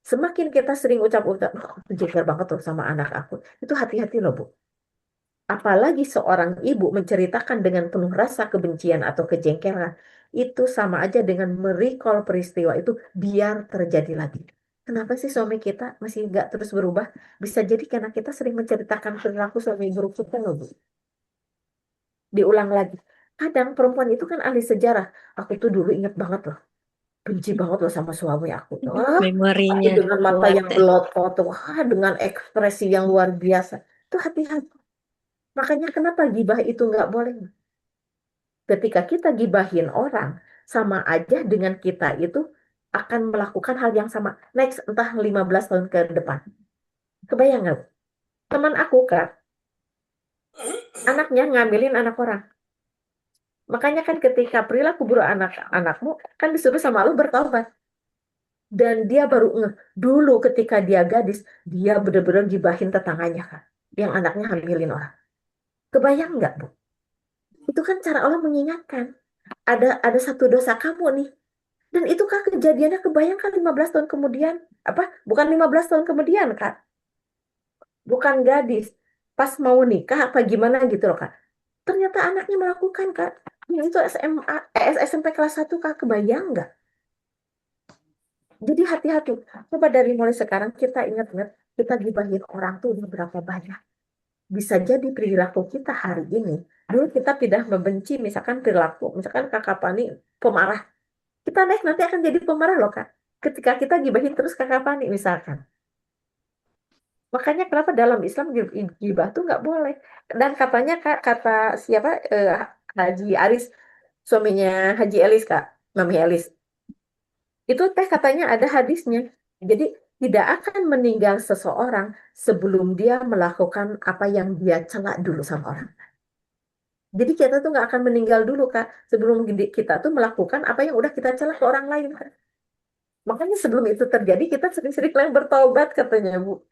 Semakin kita sering ucap-ucap, "Oh, aku jengkel banget loh sama anak aku." Itu hati-hati loh, Bu. Apalagi seorang ibu menceritakan dengan penuh rasa kebencian atau kejengkelan, itu sama aja dengan merecall peristiwa itu biar terjadi lagi. Kenapa sih suami kita masih nggak terus berubah? Bisa jadi karena kita sering menceritakan perilaku suami buruk kita loh, Bu. Diulang lagi. Kadang perempuan itu kan ahli sejarah. Aku tuh dulu ingat banget loh. Benci banget loh sama suami aku. Wah, tapi Memorinya dengan mata kuat yang ya. melotot. Wah, dengan ekspresi yang luar biasa. Itu hati-hati. Makanya kenapa gibah itu nggak boleh? Ketika kita gibahin orang, sama aja dengan kita itu akan melakukan hal yang sama. Next, entah 15 tahun ke depan. Kebayang nggak, Bu? Teman aku, Kak, anaknya ngambilin anak orang. Makanya kan ketika perilaku buruk anak-anakmu, kan disuruh sama lu bertobat. Dan dia baru ngeh, dulu ketika dia gadis, dia bener-bener gibahin tetangganya, Kak. Yang anaknya hamilin orang. Kebayang nggak, Bu? Itu kan cara Allah mengingatkan. Ada satu dosa kamu nih. Dan itu Kak kejadiannya kebayangkan 15 tahun kemudian. Apa? Bukan 15 tahun kemudian, Kak. Bukan gadis. Pas mau nikah apa gimana gitu loh, Kak. Ternyata anaknya melakukan, Kak. Yang itu SMA, SMP kelas 1, Kak. Kebayang nggak? Jadi hati-hati. Coba dari mulai sekarang kita ingat-ingat. Kita gibahin orang tuh udah berapa banyak. Bisa jadi perilaku kita hari ini. Dulu kita tidak membenci misalkan perilaku. Misalkan Kakak Pani pemarah. Kita next nanti akan jadi pemarah loh, Kak. Ketika kita gibahin terus Kakak Pani misalkan. Makanya kenapa dalam Islam gibah tuh nggak boleh. Dan katanya Kak, kata siapa Haji Aris, suaminya Haji Elis, Kak, Mami Elis. Itu teh katanya ada hadisnya. Jadi tidak akan meninggal seseorang sebelum dia melakukan apa yang dia celak dulu sama orang. Jadi kita tuh nggak akan meninggal dulu, Kak, sebelum kita tuh melakukan apa yang udah kita celak ke orang lain, Kak. Makanya sebelum itu terjadi kita sering-sering bertobat katanya, Bu.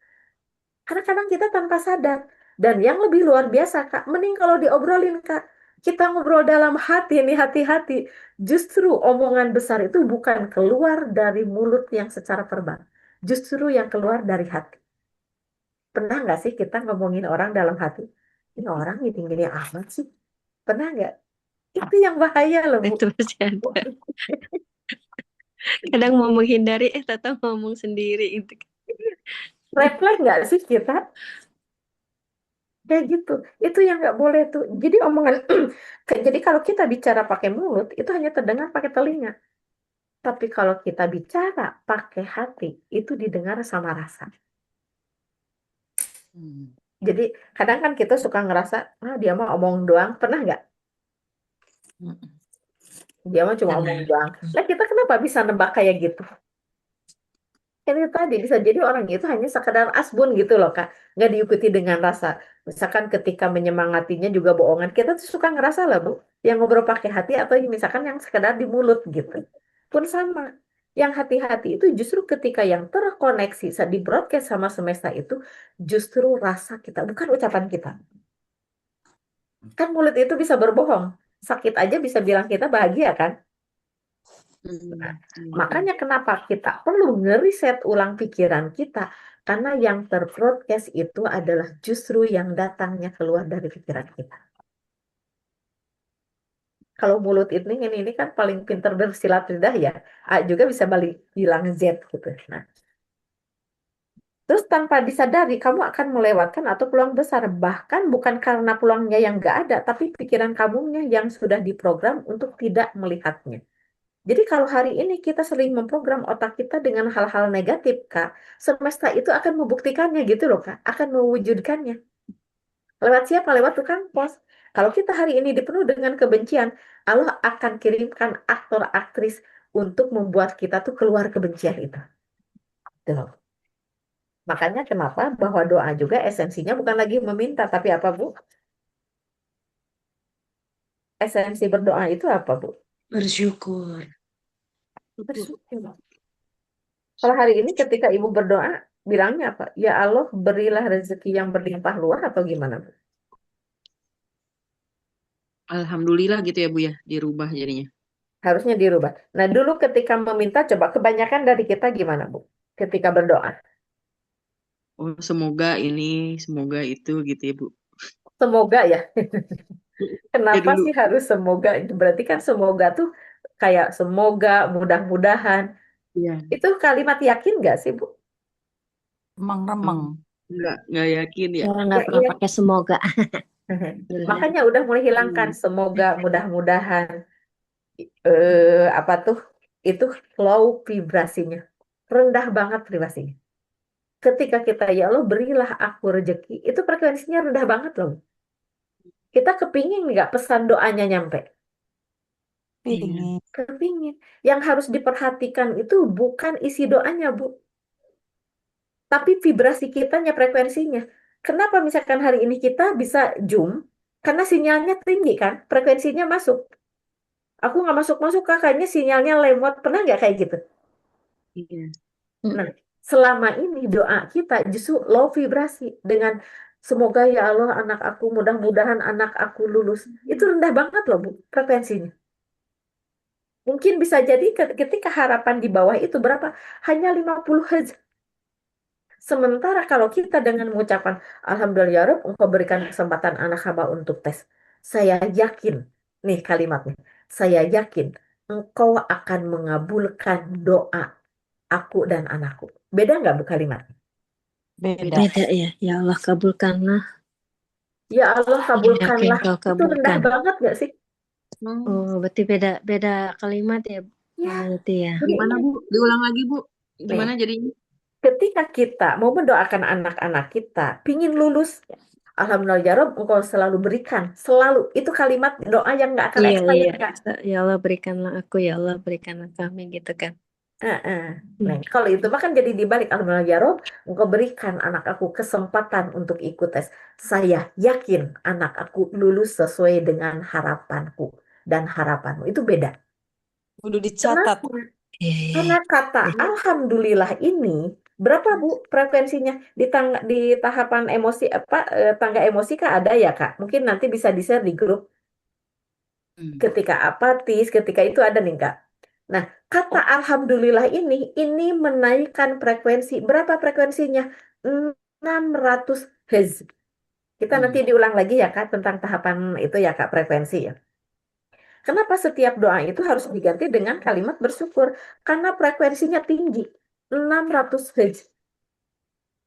Karena kadang kita tanpa sadar. Dan yang lebih luar biasa, Kak, mending kalau diobrolin, Kak. Kita ngobrol dalam hati nih, hati-hati. Justru omongan besar itu bukan keluar dari mulut yang secara verbal. Justru yang keluar dari hati. Pernah nggak sih kita ngomongin orang dalam hati? Ini orang gini-gini amat sih. Pernah nggak? Itu yang bahaya loh, Bu. Itu pasti ada. Kadang mau menghindari, Tata ngomong sendiri itu. Refleks nggak sih kita? Kayak gitu. Itu yang nggak boleh tuh. Jadi omongan, jadi kalau kita bicara pakai mulut, itu hanya terdengar pakai telinga. Tapi kalau kita bicara pakai hati, itu didengar sama rasa. Jadi kadang kan kita suka ngerasa, dia mah omong doang. Pernah nggak? Dia mah cuma omong doang. Nah kita kenapa bisa nebak kayak gitu? Ini tadi bisa jadi orang itu hanya sekedar asbun gitu loh Kak, nggak diikuti dengan rasa. Misalkan ketika menyemangatinya juga bohongan, kita tuh suka ngerasa lah Bu, yang ngobrol pakai hati atau misalkan yang sekedar di mulut gitu. Pun sama. Yang hati-hati itu justru ketika yang terkoneksi saat di broadcast sama semesta itu justru rasa kita, bukan ucapan kita. Kan mulut itu bisa berbohong. Sakit aja bisa bilang kita bahagia kan? Nah, Iya. makanya kenapa kita perlu ngeriset ulang pikiran kita, karena yang terprodcast itu adalah justru yang datangnya keluar dari pikiran kita. Kalau mulut ini kan paling pinter bersilat lidah ya, A juga bisa balik bilang Z gitu. Nah, terus tanpa disadari kamu akan melewatkan atau peluang besar, bahkan bukan karena peluangnya yang nggak ada, tapi pikiran kamunya yang sudah diprogram untuk tidak melihatnya. Jadi kalau hari ini kita sering memprogram otak kita dengan hal-hal negatif, Kak, semesta itu akan membuktikannya gitu loh, Kak, akan mewujudkannya. Lewat siapa? Lewat tukang pos. Kalau kita hari ini dipenuhi dengan kebencian, Allah akan kirimkan aktor aktris untuk membuat kita tuh keluar kebencian itu. Tuh. Makanya kenapa bahwa doa juga esensinya bukan lagi meminta, tapi apa, Bu? Esensi berdoa itu apa, Bu? Bersyukur. Bersyukur. Kalau hari ini ketika Ibu berdoa, bilangnya apa? Ya Allah, berilah rezeki yang berlimpah luas atau gimana, Bu? Alhamdulillah gitu ya Bu ya, dirubah jadinya. Harusnya dirubah. Nah, dulu ketika meminta, coba kebanyakan dari kita gimana, Bu? Ketika berdoa. Oh, semoga ini, semoga itu gitu ya Bu. Semoga ya. Ya Kenapa dulu. sih harus semoga? Itu berarti kan semoga tuh kayak semoga, mudah-mudahan. Iya. Itu kalimat yakin nggak sih, Bu? Remeng-remeng. Enggak yakin ya. Orang Ya, nggak pernah iya. pakai semoga. Benar. Makanya udah mulai hilangkan Hmm. semoga, mudah-mudahan. Apa tuh? Itu low vibrasinya. Rendah banget vibrasinya. Ketika kita, ya Allah berilah aku rezeki, itu frekuensinya rendah banget loh. Kita kepingin nggak pesan doanya nyampe? Iya. Pingin. Kepingin. Yang harus diperhatikan itu bukan isi doanya, Bu. Tapi vibrasi kitanya, frekuensinya. Kenapa misalkan hari ini kita bisa Zoom? Karena sinyalnya tinggi kan? Frekuensinya masuk. Aku nggak masuk-masuk, kakaknya sinyalnya lemot. Pernah nggak kayak gitu? Iya. Nah, selama ini doa kita justru low vibrasi dengan semoga ya Allah anak aku, mudah-mudahan anak aku lulus. Itu rendah banget loh, Bu, frekuensinya. Mungkin bisa jadi ketika harapan di bawah itu berapa? Hanya 50 Hz. Sementara kalau kita dengan mengucapkan Alhamdulillah ya Rabb, engkau berikan kesempatan anak hamba untuk tes. Saya yakin, nih kalimatnya, saya yakin engkau akan mengabulkan doa aku dan anakku. Beda nggak Bu kalimatnya? Beda. Beda ya. Ya Allah kabulkanlah. Ya Allah Yakin kabulkanlah. kau Itu rendah kabulkan. banget nggak sih? Oh, berarti beda beda kalimat ya. Ya, Berarti ya. jadi Gimana Bu? Diulang lagi Bu. Gimana nih, jadinya? ketika kita mau mendoakan anak-anak kita, pingin lulus, Alhamdulillah ya Rabb, engkau selalu berikan. Selalu. Itu kalimat doa yang nggak akan Iya, expired, iya. Kak. Ya Allah berikanlah aku, ya Allah berikanlah kami gitu kan. Heeh. Nah, Hmm. kalau itu mah kan jadi dibalik. Alhamdulillah ya Rob, engkau berikan anak aku kesempatan untuk ikut tes. Saya yakin anak aku lulus sesuai dengan harapanku dan harapanmu. Itu beda. Udah dicatat. Kenapa? Iya, iya, Karena iya. kata Iya. Alhamdulillah ini berapa Bu frekuensinya di tahapan emosi apa tangga emosi Kak ada ya Kak? Mungkin nanti bisa di-share di grup ketika apatis, ketika itu ada nih Kak. Nah, kata alhamdulillah ini menaikkan frekuensi. Berapa frekuensinya? 600 Hz. Kita nanti diulang lagi ya Kak tentang tahapan itu ya Kak frekuensi ya. Kenapa setiap doa itu harus diganti dengan kalimat bersyukur? Karena frekuensinya tinggi. 600 Hz.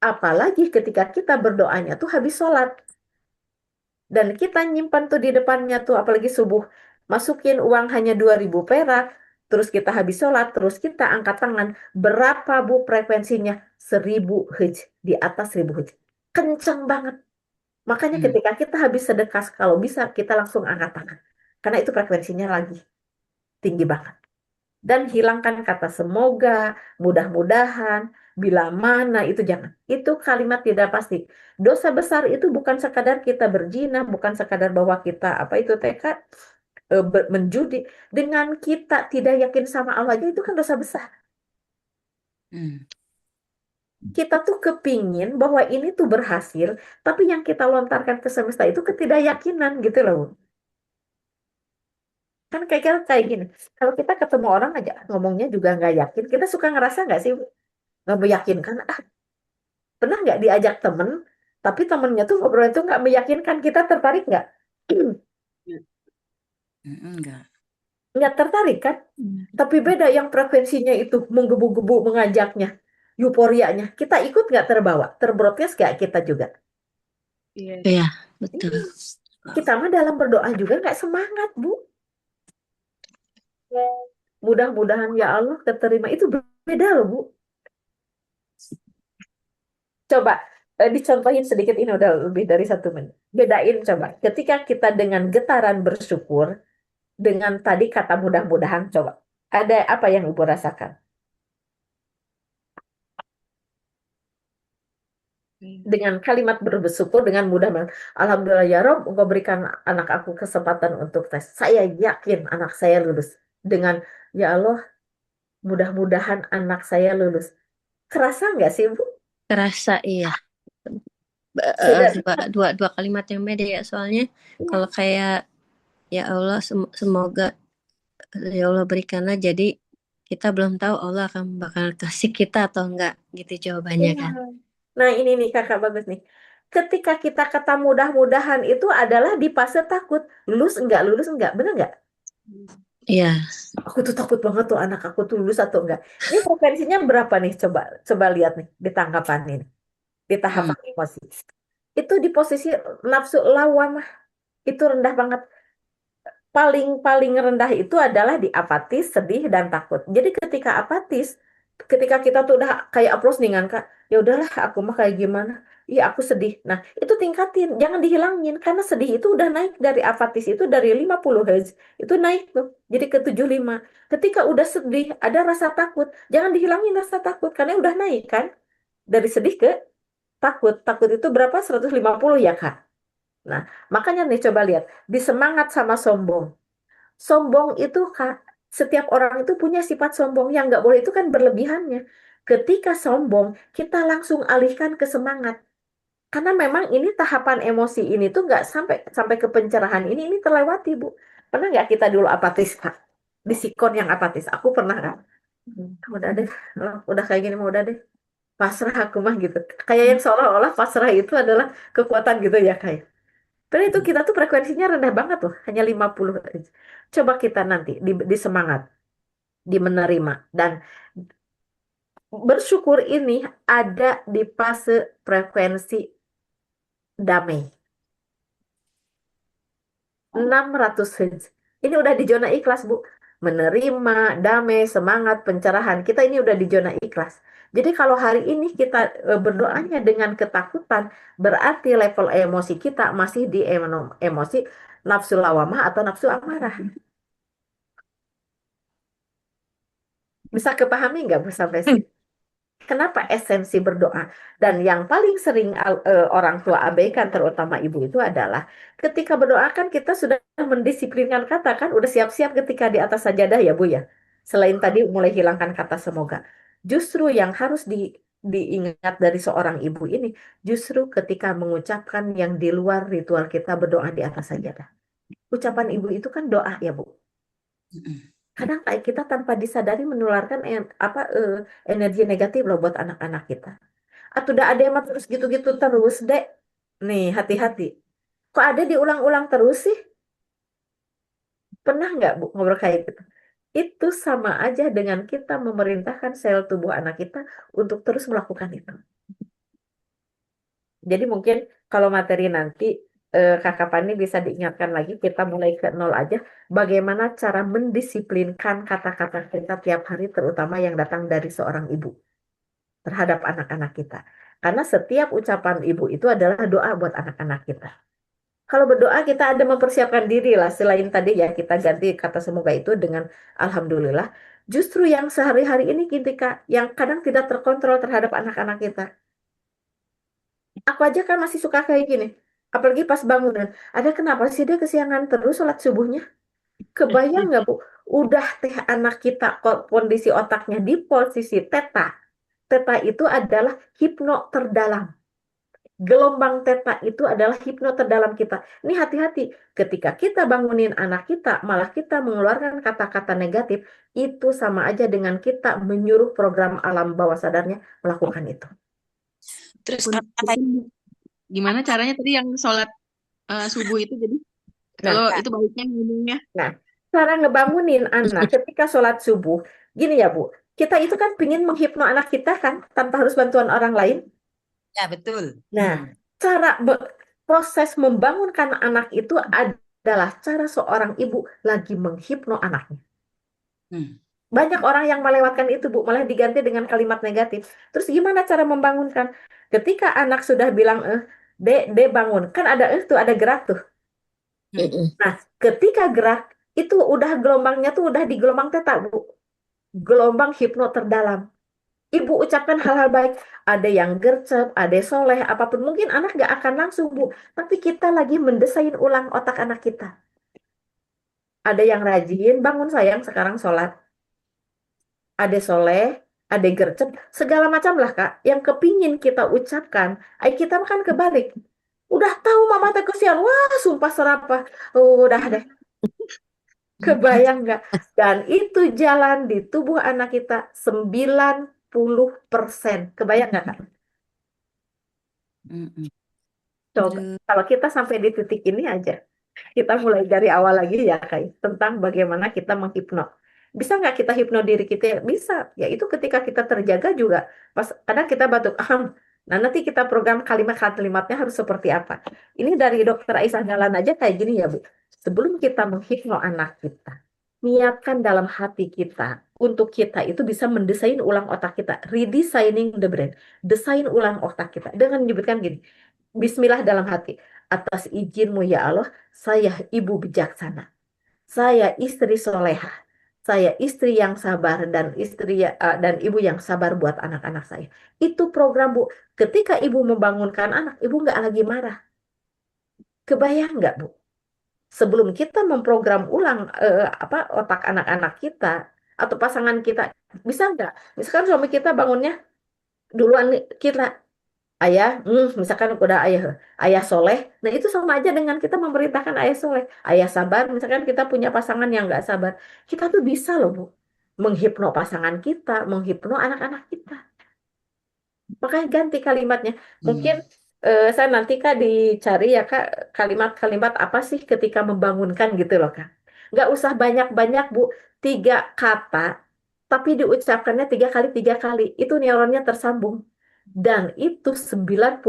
Apalagi ketika kita berdoanya tuh habis sholat. Dan kita nyimpan tuh di depannya tuh apalagi subuh. Masukin uang hanya 2.000 perak. Terus kita habis sholat. Terus kita angkat tangan. Berapa Bu frekuensinya? 1.000 Hz. Di atas 1.000 Hz. Kenceng banget. Makanya ketika kita habis sedekah. Kalau bisa kita langsung angkat tangan. Karena itu frekuensinya lagi tinggi banget. Dan hilangkan kata semoga, mudah-mudahan, bila mana, itu jangan. Itu kalimat tidak pasti. Dosa besar itu bukan sekadar kita berzina, bukan sekadar bahwa kita apa itu tekad menjudi. Dengan kita tidak yakin sama Allah aja itu kan dosa besar. Hmm. Kita tuh kepingin bahwa ini tuh berhasil, tapi yang kita lontarkan ke semesta itu ketidakyakinan gitu loh. Kan kayak gini. Kalau kita ketemu orang aja ngomongnya juga nggak yakin, kita suka ngerasa nggak sih nggak meyakinkan? Ah, pernah nggak diajak temen, tapi temennya tuh ngobrol itu nggak meyakinkan, kita tertarik nggak? Enggak. Nggak tertarik kan? Tapi beda yang frekuensinya itu menggebu-gebu mengajaknya, euforianya. Kita ikut nggak terbawa, terbroadcast nggak kita juga? Iya. Iya, betul. Kita mah dalam berdoa juga nggak semangat, Bu. Mudah-mudahan ya Allah keterima. Itu beda loh, Bu. Coba dicontohin sedikit, ini udah lebih dari 1 menit. Bedain coba. Ketika kita dengan getaran bersyukur, dengan tadi kata mudah-mudahan, coba. Ada apa yang Ibu rasakan? Dengan kalimat bersyukur, dengan mudah-mudahan. Alhamdulillah ya Rob, Engkau berikan anak aku kesempatan untuk tes. Saya yakin anak saya lulus. Dengan ya Allah, mudah-mudahan anak saya lulus. Kerasa nggak sih, Bu? Kerasa iya. Beda. Dua kalimat yang beda ya, soalnya kalau kayak ya Allah semoga ya Allah berikanlah, jadi kita belum tahu Allah akan bakal kasih kita atau enggak gitu jawabannya Iya. kan. Nah ini nih kakak bagus nih. Ketika kita kata mudah-mudahan itu adalah di fase takut. Lulus enggak, bener enggak? Iya. Aku tuh takut banget tuh anak aku tuh lulus atau enggak. Ini frekuensinya berapa nih? Coba lihat nih di tanggapan ini, di tahapan emosi. Itu di posisi nafsu lawamah itu rendah banget. Paling rendah itu adalah di apatis, sedih dan takut. Jadi ketika apatis, ketika kita tuh udah kayak aplos nih kan Kak, ya udahlah aku mah kayak gimana? Iya aku sedih. Nah, itu tingkatin, jangan dihilangin karena sedih itu udah naik dari apatis itu dari 50 Hz. Itu naik tuh jadi ke 75. Ketika udah sedih, ada rasa takut, jangan dihilangin rasa takut karena udah naik kan dari sedih ke takut. Takut itu berapa? 150 ya Kak. Nah, makanya nih coba lihat, di semangat sama sombong. Sombong itu Kak, setiap orang itu punya sifat sombong, yang nggak boleh itu kan berlebihannya. Ketika sombong, kita langsung alihkan ke semangat. Karena memang ini tahapan emosi ini tuh nggak sampai sampai ke pencerahan ini terlewati, Bu. Pernah nggak kita dulu apatis, Kak? Di sikon yang apatis. Aku pernah kan. Udah deh, udah kayak gini mau udah deh. Pasrah aku mah gitu. Kayak yang seolah-olah pasrah itu adalah kekuatan gitu ya, kayak. Padahal itu kita tuh frekuensinya rendah banget loh, hanya 50 aja. Coba kita nanti di semangat, di menerima. Dan bersyukur ini ada di fase frekuensi damai. 600 Hz. Ini udah di zona ikhlas, Bu. Menerima, damai, semangat, pencerahan. Kita ini udah di zona ikhlas. Jadi kalau hari ini kita berdoanya dengan ketakutan, berarti level emosi kita masih di emosi nafsu lawamah atau nafsu amarah. Bisa kepahami nggak Bu sampai sini? Kenapa esensi berdoa? Dan yang paling sering orang tua abaikan, terutama ibu itu adalah ketika berdoa kan kita sudah mendisiplinkan kata kan, udah siap-siap ketika di atas sajadah ya Bu ya. Selain tadi mulai hilangkan kata semoga. Justru yang harus diingat dari seorang ibu ini, justru ketika mengucapkan yang di luar ritual kita berdoa di atas sajadah. Ucapan ibu itu kan doa ya Bu. Kadang kayak kita tanpa disadari menularkan energi negatif loh buat anak-anak kita. Atau udah ada yang mah terus gitu-gitu terus, Dek. Nih, hati-hati. Kok ada diulang-ulang terus sih? Pernah nggak, Bu, ngobrol kayak gitu? Itu sama aja dengan kita memerintahkan sel tubuh anak kita untuk terus melakukan itu. Jadi mungkin kalau materi nanti Kakak Pani bisa diingatkan lagi, kita mulai ke nol aja. Bagaimana cara mendisiplinkan kata-kata kita tiap hari, terutama yang datang dari seorang ibu terhadap anak-anak kita. Karena setiap ucapan ibu itu adalah doa buat anak-anak kita. Kalau berdoa kita ada mempersiapkan diri lah. Selain tadi ya kita ganti kata semoga itu dengan alhamdulillah. Justru yang sehari-hari ini Kak, yang kadang tidak terkontrol terhadap anak-anak kita. Aku aja kan masih suka kayak gini. Apalagi pas bangunan. Ada kenapa sih dia kesiangan terus sholat subuhnya? Kebayang nggak Bu? Udah teh anak kita kondisi otaknya di posisi teta. Teta itu adalah hipno terdalam. Gelombang teta itu adalah hipno terdalam kita. Ini hati-hati. Ketika kita bangunin anak kita, malah kita mengeluarkan kata-kata negatif, itu sama aja dengan kita menyuruh program alam bawah sadarnya melakukan itu. Terus Pun- Gimana caranya tadi yang sholat subuh itu jadi Nah, kalau itu baiknya ngomongnya Nah, cara ngebangunin anak ketika sholat subuh, gini ya Bu, kita itu kan pingin menghipno anak kita kan, tanpa harus bantuan orang lain. ya betul. Nah, cara proses membangunkan anak itu adalah cara seorang ibu lagi menghipno anaknya. Hmm. Banyak orang yang melewatkan itu Bu, malah diganti dengan kalimat negatif. Terus gimana cara membangunkan? Ketika anak sudah bilang, dek bangun, kan ada tuh ada gerak tuh. Nah, ketika gerak itu udah gelombangnya tuh udah di gelombang teta Bu, gelombang hipno terdalam. Ibu ucapkan hal-hal baik, ada yang gercep, ada soleh, apapun mungkin anak gak akan langsung Bu, tapi kita lagi mendesain ulang otak anak kita. Ada yang rajin, bangun sayang sekarang sholat. Ada soleh, ada gercep, segala macam lah Kak. Yang kepingin kita ucapkan, kita kan kebalik. Udah tahu mama teh kesian, wah sumpah serapah. Udah deh, kebayang nggak? Dan itu jalan di tubuh anak kita 90%. Kebayang nggak Kak? Mm-mm. Coba, Aduh. kalau kita sampai di titik ini aja, kita mulai dari awal lagi ya Kak, tentang bagaimana kita menghipno. Bisa nggak kita hipno diri kita? Bisa. Ya itu ketika kita terjaga juga. Pas kadang kita batuk, nah nanti kita program kalimat-kalimatnya harus seperti apa. Ini dari Dokter Aisyah Dahlan aja kayak gini ya Bu. Sebelum kita menghipno anak kita, niatkan dalam hati kita untuk kita itu bisa mendesain ulang otak kita, redesigning the brain, desain ulang otak kita dengan menyebutkan gini, Bismillah dalam hati, atas izinmu ya Allah, saya ibu bijaksana, saya istri soleha, saya istri yang sabar dan dan ibu yang sabar buat anak-anak saya. Itu program Bu. Ketika ibu membangunkan anak, ibu nggak lagi marah. Kebayang nggak Bu? Sebelum kita memprogram ulang otak anak-anak kita atau pasangan kita, bisa nggak? Misalkan suami kita bangunnya duluan kita, ayah, misalkan udah ayah soleh, nah itu sama aja dengan kita memerintahkan ayah soleh, ayah sabar. Misalkan kita punya pasangan yang nggak sabar, kita tuh bisa loh Bu, menghipno pasangan kita, menghipno anak-anak kita. Makanya ganti kalimatnya. Mungkin saya nanti Kak dicari ya Kak, kalimat-kalimat apa sih ketika membangunkan gitu loh Kak. Nggak usah banyak-banyak Bu, 3 kata, tapi diucapkannya 3 kali, itu neuronnya tersambung. Dan itu 90%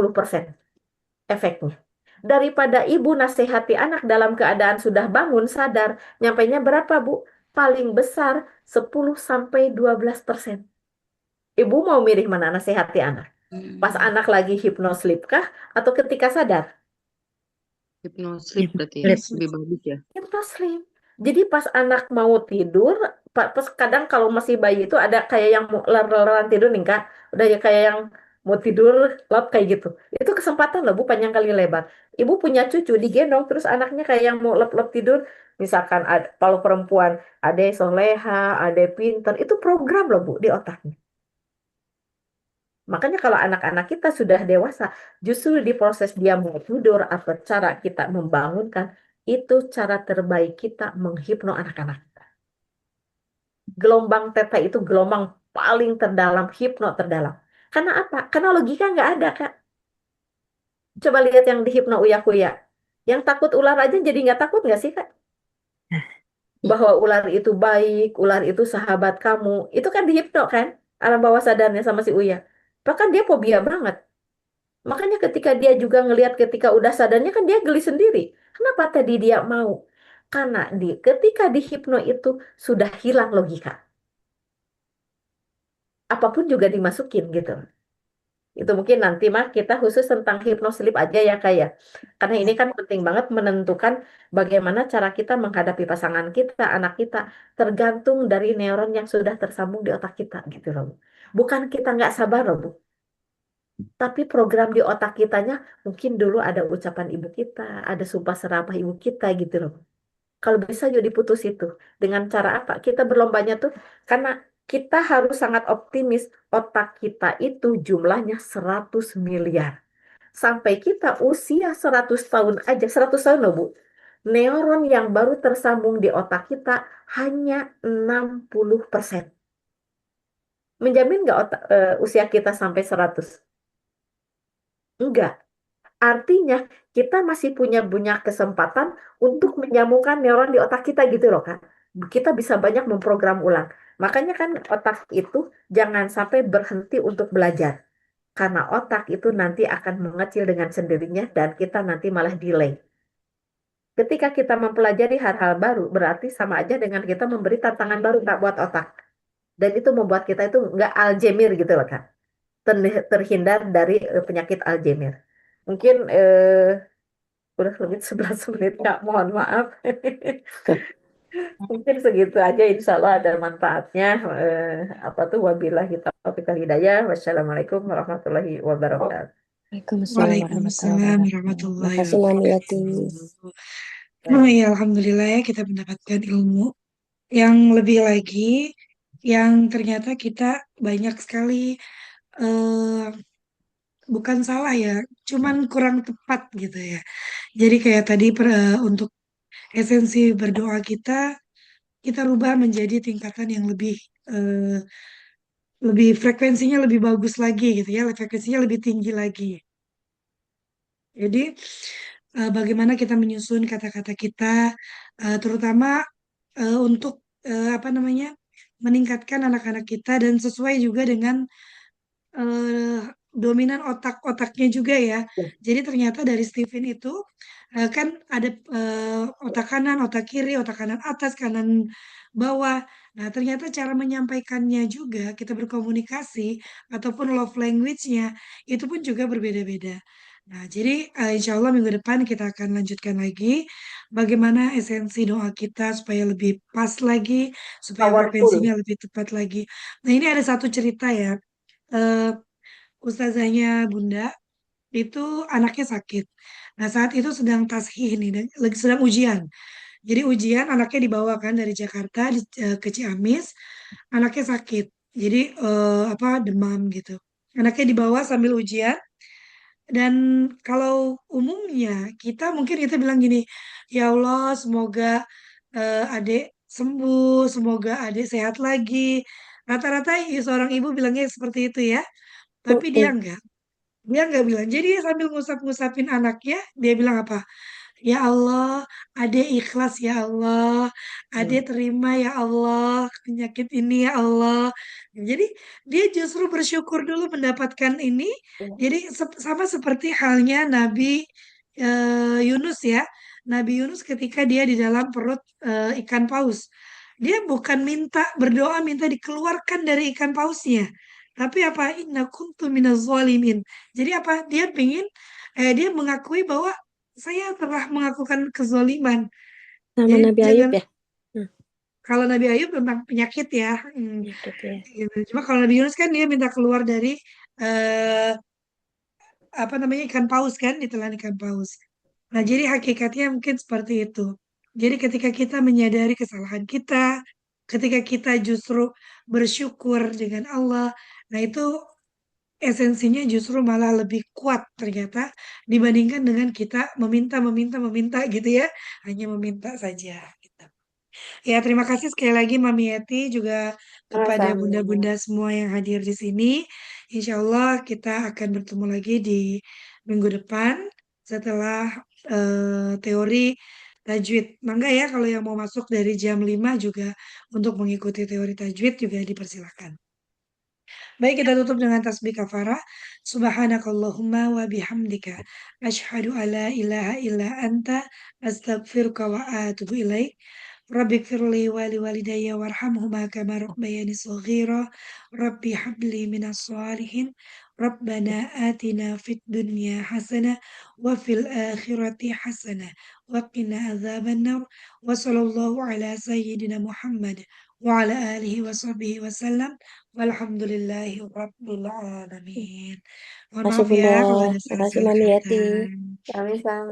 efeknya. Daripada ibu nasihati anak dalam keadaan sudah bangun, sadar, nyampainya berapa Bu? Paling besar 10-12%. Ibu mau milih mana nasihati anak? Pas anak lagi hypnosleep kah? Atau ketika sadar? hypnosleep berarti ya lebih bagus ya. Hypnosleep. Jadi pas anak mau tidur, pas kadang kalau masih bayi itu ada kayak yang mau ler-leran tidur nih Kak. Udah ya kayak yang mau tidur lap kayak gitu. Itu kesempatan loh Bu, panjang kali lebar. Ibu punya cucu digendong terus anaknya kayak yang mau lep-lep tidur. Misalkan kalau perempuan ada soleha, ada pinter, itu program loh Bu di otaknya. Makanya kalau anak-anak kita sudah dewasa, justru di proses dia mau tidur atau cara kita membangunkan, itu cara terbaik kita menghipno anak-anak kita. Gelombang teta itu gelombang paling terdalam, hipno terdalam. Karena apa? Karena logika nggak ada, Kak. Coba lihat yang di hipno uya-kuya. Yang takut ular aja jadi nggak takut nggak sih, Kak? Bahwa ular itu baik, ular itu sahabat kamu. Itu kan di hipno kan? Alam bawah sadarnya sama si Uya. Bahkan dia fobia banget. Makanya ketika dia juga ngelihat ketika udah sadarnya kan dia geli sendiri. Kenapa tadi dia mau? Karena ketika di hipno itu sudah hilang logika. Apapun juga dimasukin gitu. Itu mungkin nanti mah kita khusus tentang hypnosleep aja ya Kak ya. Karena ini kan penting banget menentukan bagaimana cara kita menghadapi pasangan kita, anak kita, tergantung dari neuron yang sudah tersambung di otak kita gitu loh. Bukan kita nggak sabar loh Bu, tapi program di otak kitanya mungkin dulu ada ucapan ibu kita, ada sumpah serapah ibu kita gitu loh. Kalau bisa yuk diputus itu. Dengan cara apa? Kita berlombanya tuh karena kita harus sangat optimis. Otak kita itu jumlahnya 100 miliar. Sampai kita usia 100 tahun aja, 100 tahun loh Bu. Neuron yang baru tersambung di otak kita hanya 60%. Menjamin nggak usia kita sampai 100? Enggak. Artinya kita masih punya banyak kesempatan untuk menyambungkan neuron di otak kita gitu loh Kak. Kita bisa banyak memprogram ulang. Makanya kan otak itu jangan sampai berhenti untuk belajar. Karena otak itu nanti akan mengecil dengan sendirinya dan kita nanti malah delay. Ketika kita mempelajari hal-hal baru, berarti sama aja dengan kita memberi tantangan baru Kak buat otak. Dan itu membuat kita itu nggak Alzheimer gitu loh Kak. Terhindar dari penyakit Alzheimer. Mungkin udah lebih 11 menit, Kak. Mohon maaf. Mungkin segitu aja. Insya Allah ada manfaatnya. Apa tuh wabillahi taufiq wal hidayah. Wassalamualaikum warahmatullahi wabarakatuh. Waalaikumsalam Waalaikumsalam warahmatullahi wabarakatuh. warahmatullahi Makasih Mami Yati. wabarakatuh. Oh ya, alhamdulillah ya kita mendapatkan ilmu yang lebih lagi, yang ternyata kita banyak sekali eh, bukan salah ya, cuman kurang tepat gitu ya. Jadi kayak tadi untuk esensi berdoa kita rubah menjadi tingkatan yang lebih frekuensinya lebih bagus lagi gitu ya, frekuensinya lebih tinggi lagi. Jadi bagaimana kita menyusun kata-kata kita, terutama untuk apa namanya meningkatkan anak-anak kita dan sesuai juga dengan eh, dominan otak-otaknya juga ya. Jadi ternyata dari Stephen itu kan ada otak kanan, otak kiri, otak kanan atas, kanan bawah. Nah, ternyata cara menyampaikannya juga kita berkomunikasi ataupun love language-nya itu pun juga berbeda-beda. Nah, jadi insya Allah minggu depan kita akan lanjutkan lagi bagaimana esensi doa kita supaya lebih pas lagi, supaya frekuensinya Powerful. lebih tepat lagi. Nah, ini ada satu cerita ya. Eh, Ustazahnya Bunda itu anaknya sakit. Nah, saat itu sedang tashih nih, dan lagi sedang ujian. Jadi ujian anaknya dibawa kan dari Jakarta ke Ciamis, anaknya sakit. Jadi apa demam gitu. Anaknya dibawa sambil ujian dan kalau umumnya kita bilang gini, ya Allah semoga adik sembuh, semoga adik sehat lagi. Rata-rata seorang ibu bilangnya seperti itu ya. Tapi dia Mm-mm. enggak. Dia nggak bilang. Jadi dia sambil ngusap-ngusapin anaknya, dia bilang apa? Ya Allah, Ade ikhlas ya Allah, Ade terima ya Allah penyakit ini ya Allah. Jadi dia justru bersyukur dulu mendapatkan ini. Jadi sama seperti halnya Nabi Yunus ya. Nabi Yunus ketika dia di dalam perut ikan paus. Dia bukan minta berdoa minta dikeluarkan dari ikan pausnya. Tapi apa? Inna kuntu minaz zalimin. Jadi apa? Dia mengakui bahwa saya telah melakukan kezoliman. Sama Jadi Nabi Ayub jangan ya? Hmm, kalau Nabi Ayub tentang penyakit ya. penyakit ya. Gitu. Cuma kalau Nabi Yunus kan dia minta keluar dari eh, apa namanya ikan paus kan, ditelan ikan paus. Nah, jadi hakikatnya mungkin seperti itu. Jadi ketika kita menyadari kesalahan kita, ketika kita justru bersyukur dengan Allah, nah itu esensinya justru malah lebih kuat ternyata dibandingkan dengan kita meminta, meminta, meminta gitu ya. Hanya meminta saja. Gitu. Ya, terima kasih sekali lagi Mami Yati juga kepada Sama-sama. bunda-bunda semua yang hadir di sini. Insya Allah kita akan bertemu lagi di minggu depan setelah teori tajwid. Mangga ya kalau yang mau masuk dari jam 5 juga untuk mengikuti teori tajwid juga dipersilakan. Baik, kita tutup dengan tasbih kafarah. Subhanakallahumma wa bihamdika. Ashhadu alla ilaha illa anta astaghfiruka wa atubu ilaik. Rabbi firli wali walidayya warhamhuma kama rabbayani shaghira. Rabbi habli minas shalihin. Rabbana atina fid dunya hasanah wa fil akhirati hasanah wa qina adzabannar. Wa sallallahu ala sayyidina Muhammad wa ala alihi wa sahbihi wasallam. Walhamdulillahi rabbil alamin. Mohon Makasih maaf Bunda, ya kalau ada makasih salah-salah Mami kata. Yati. Sami-sami.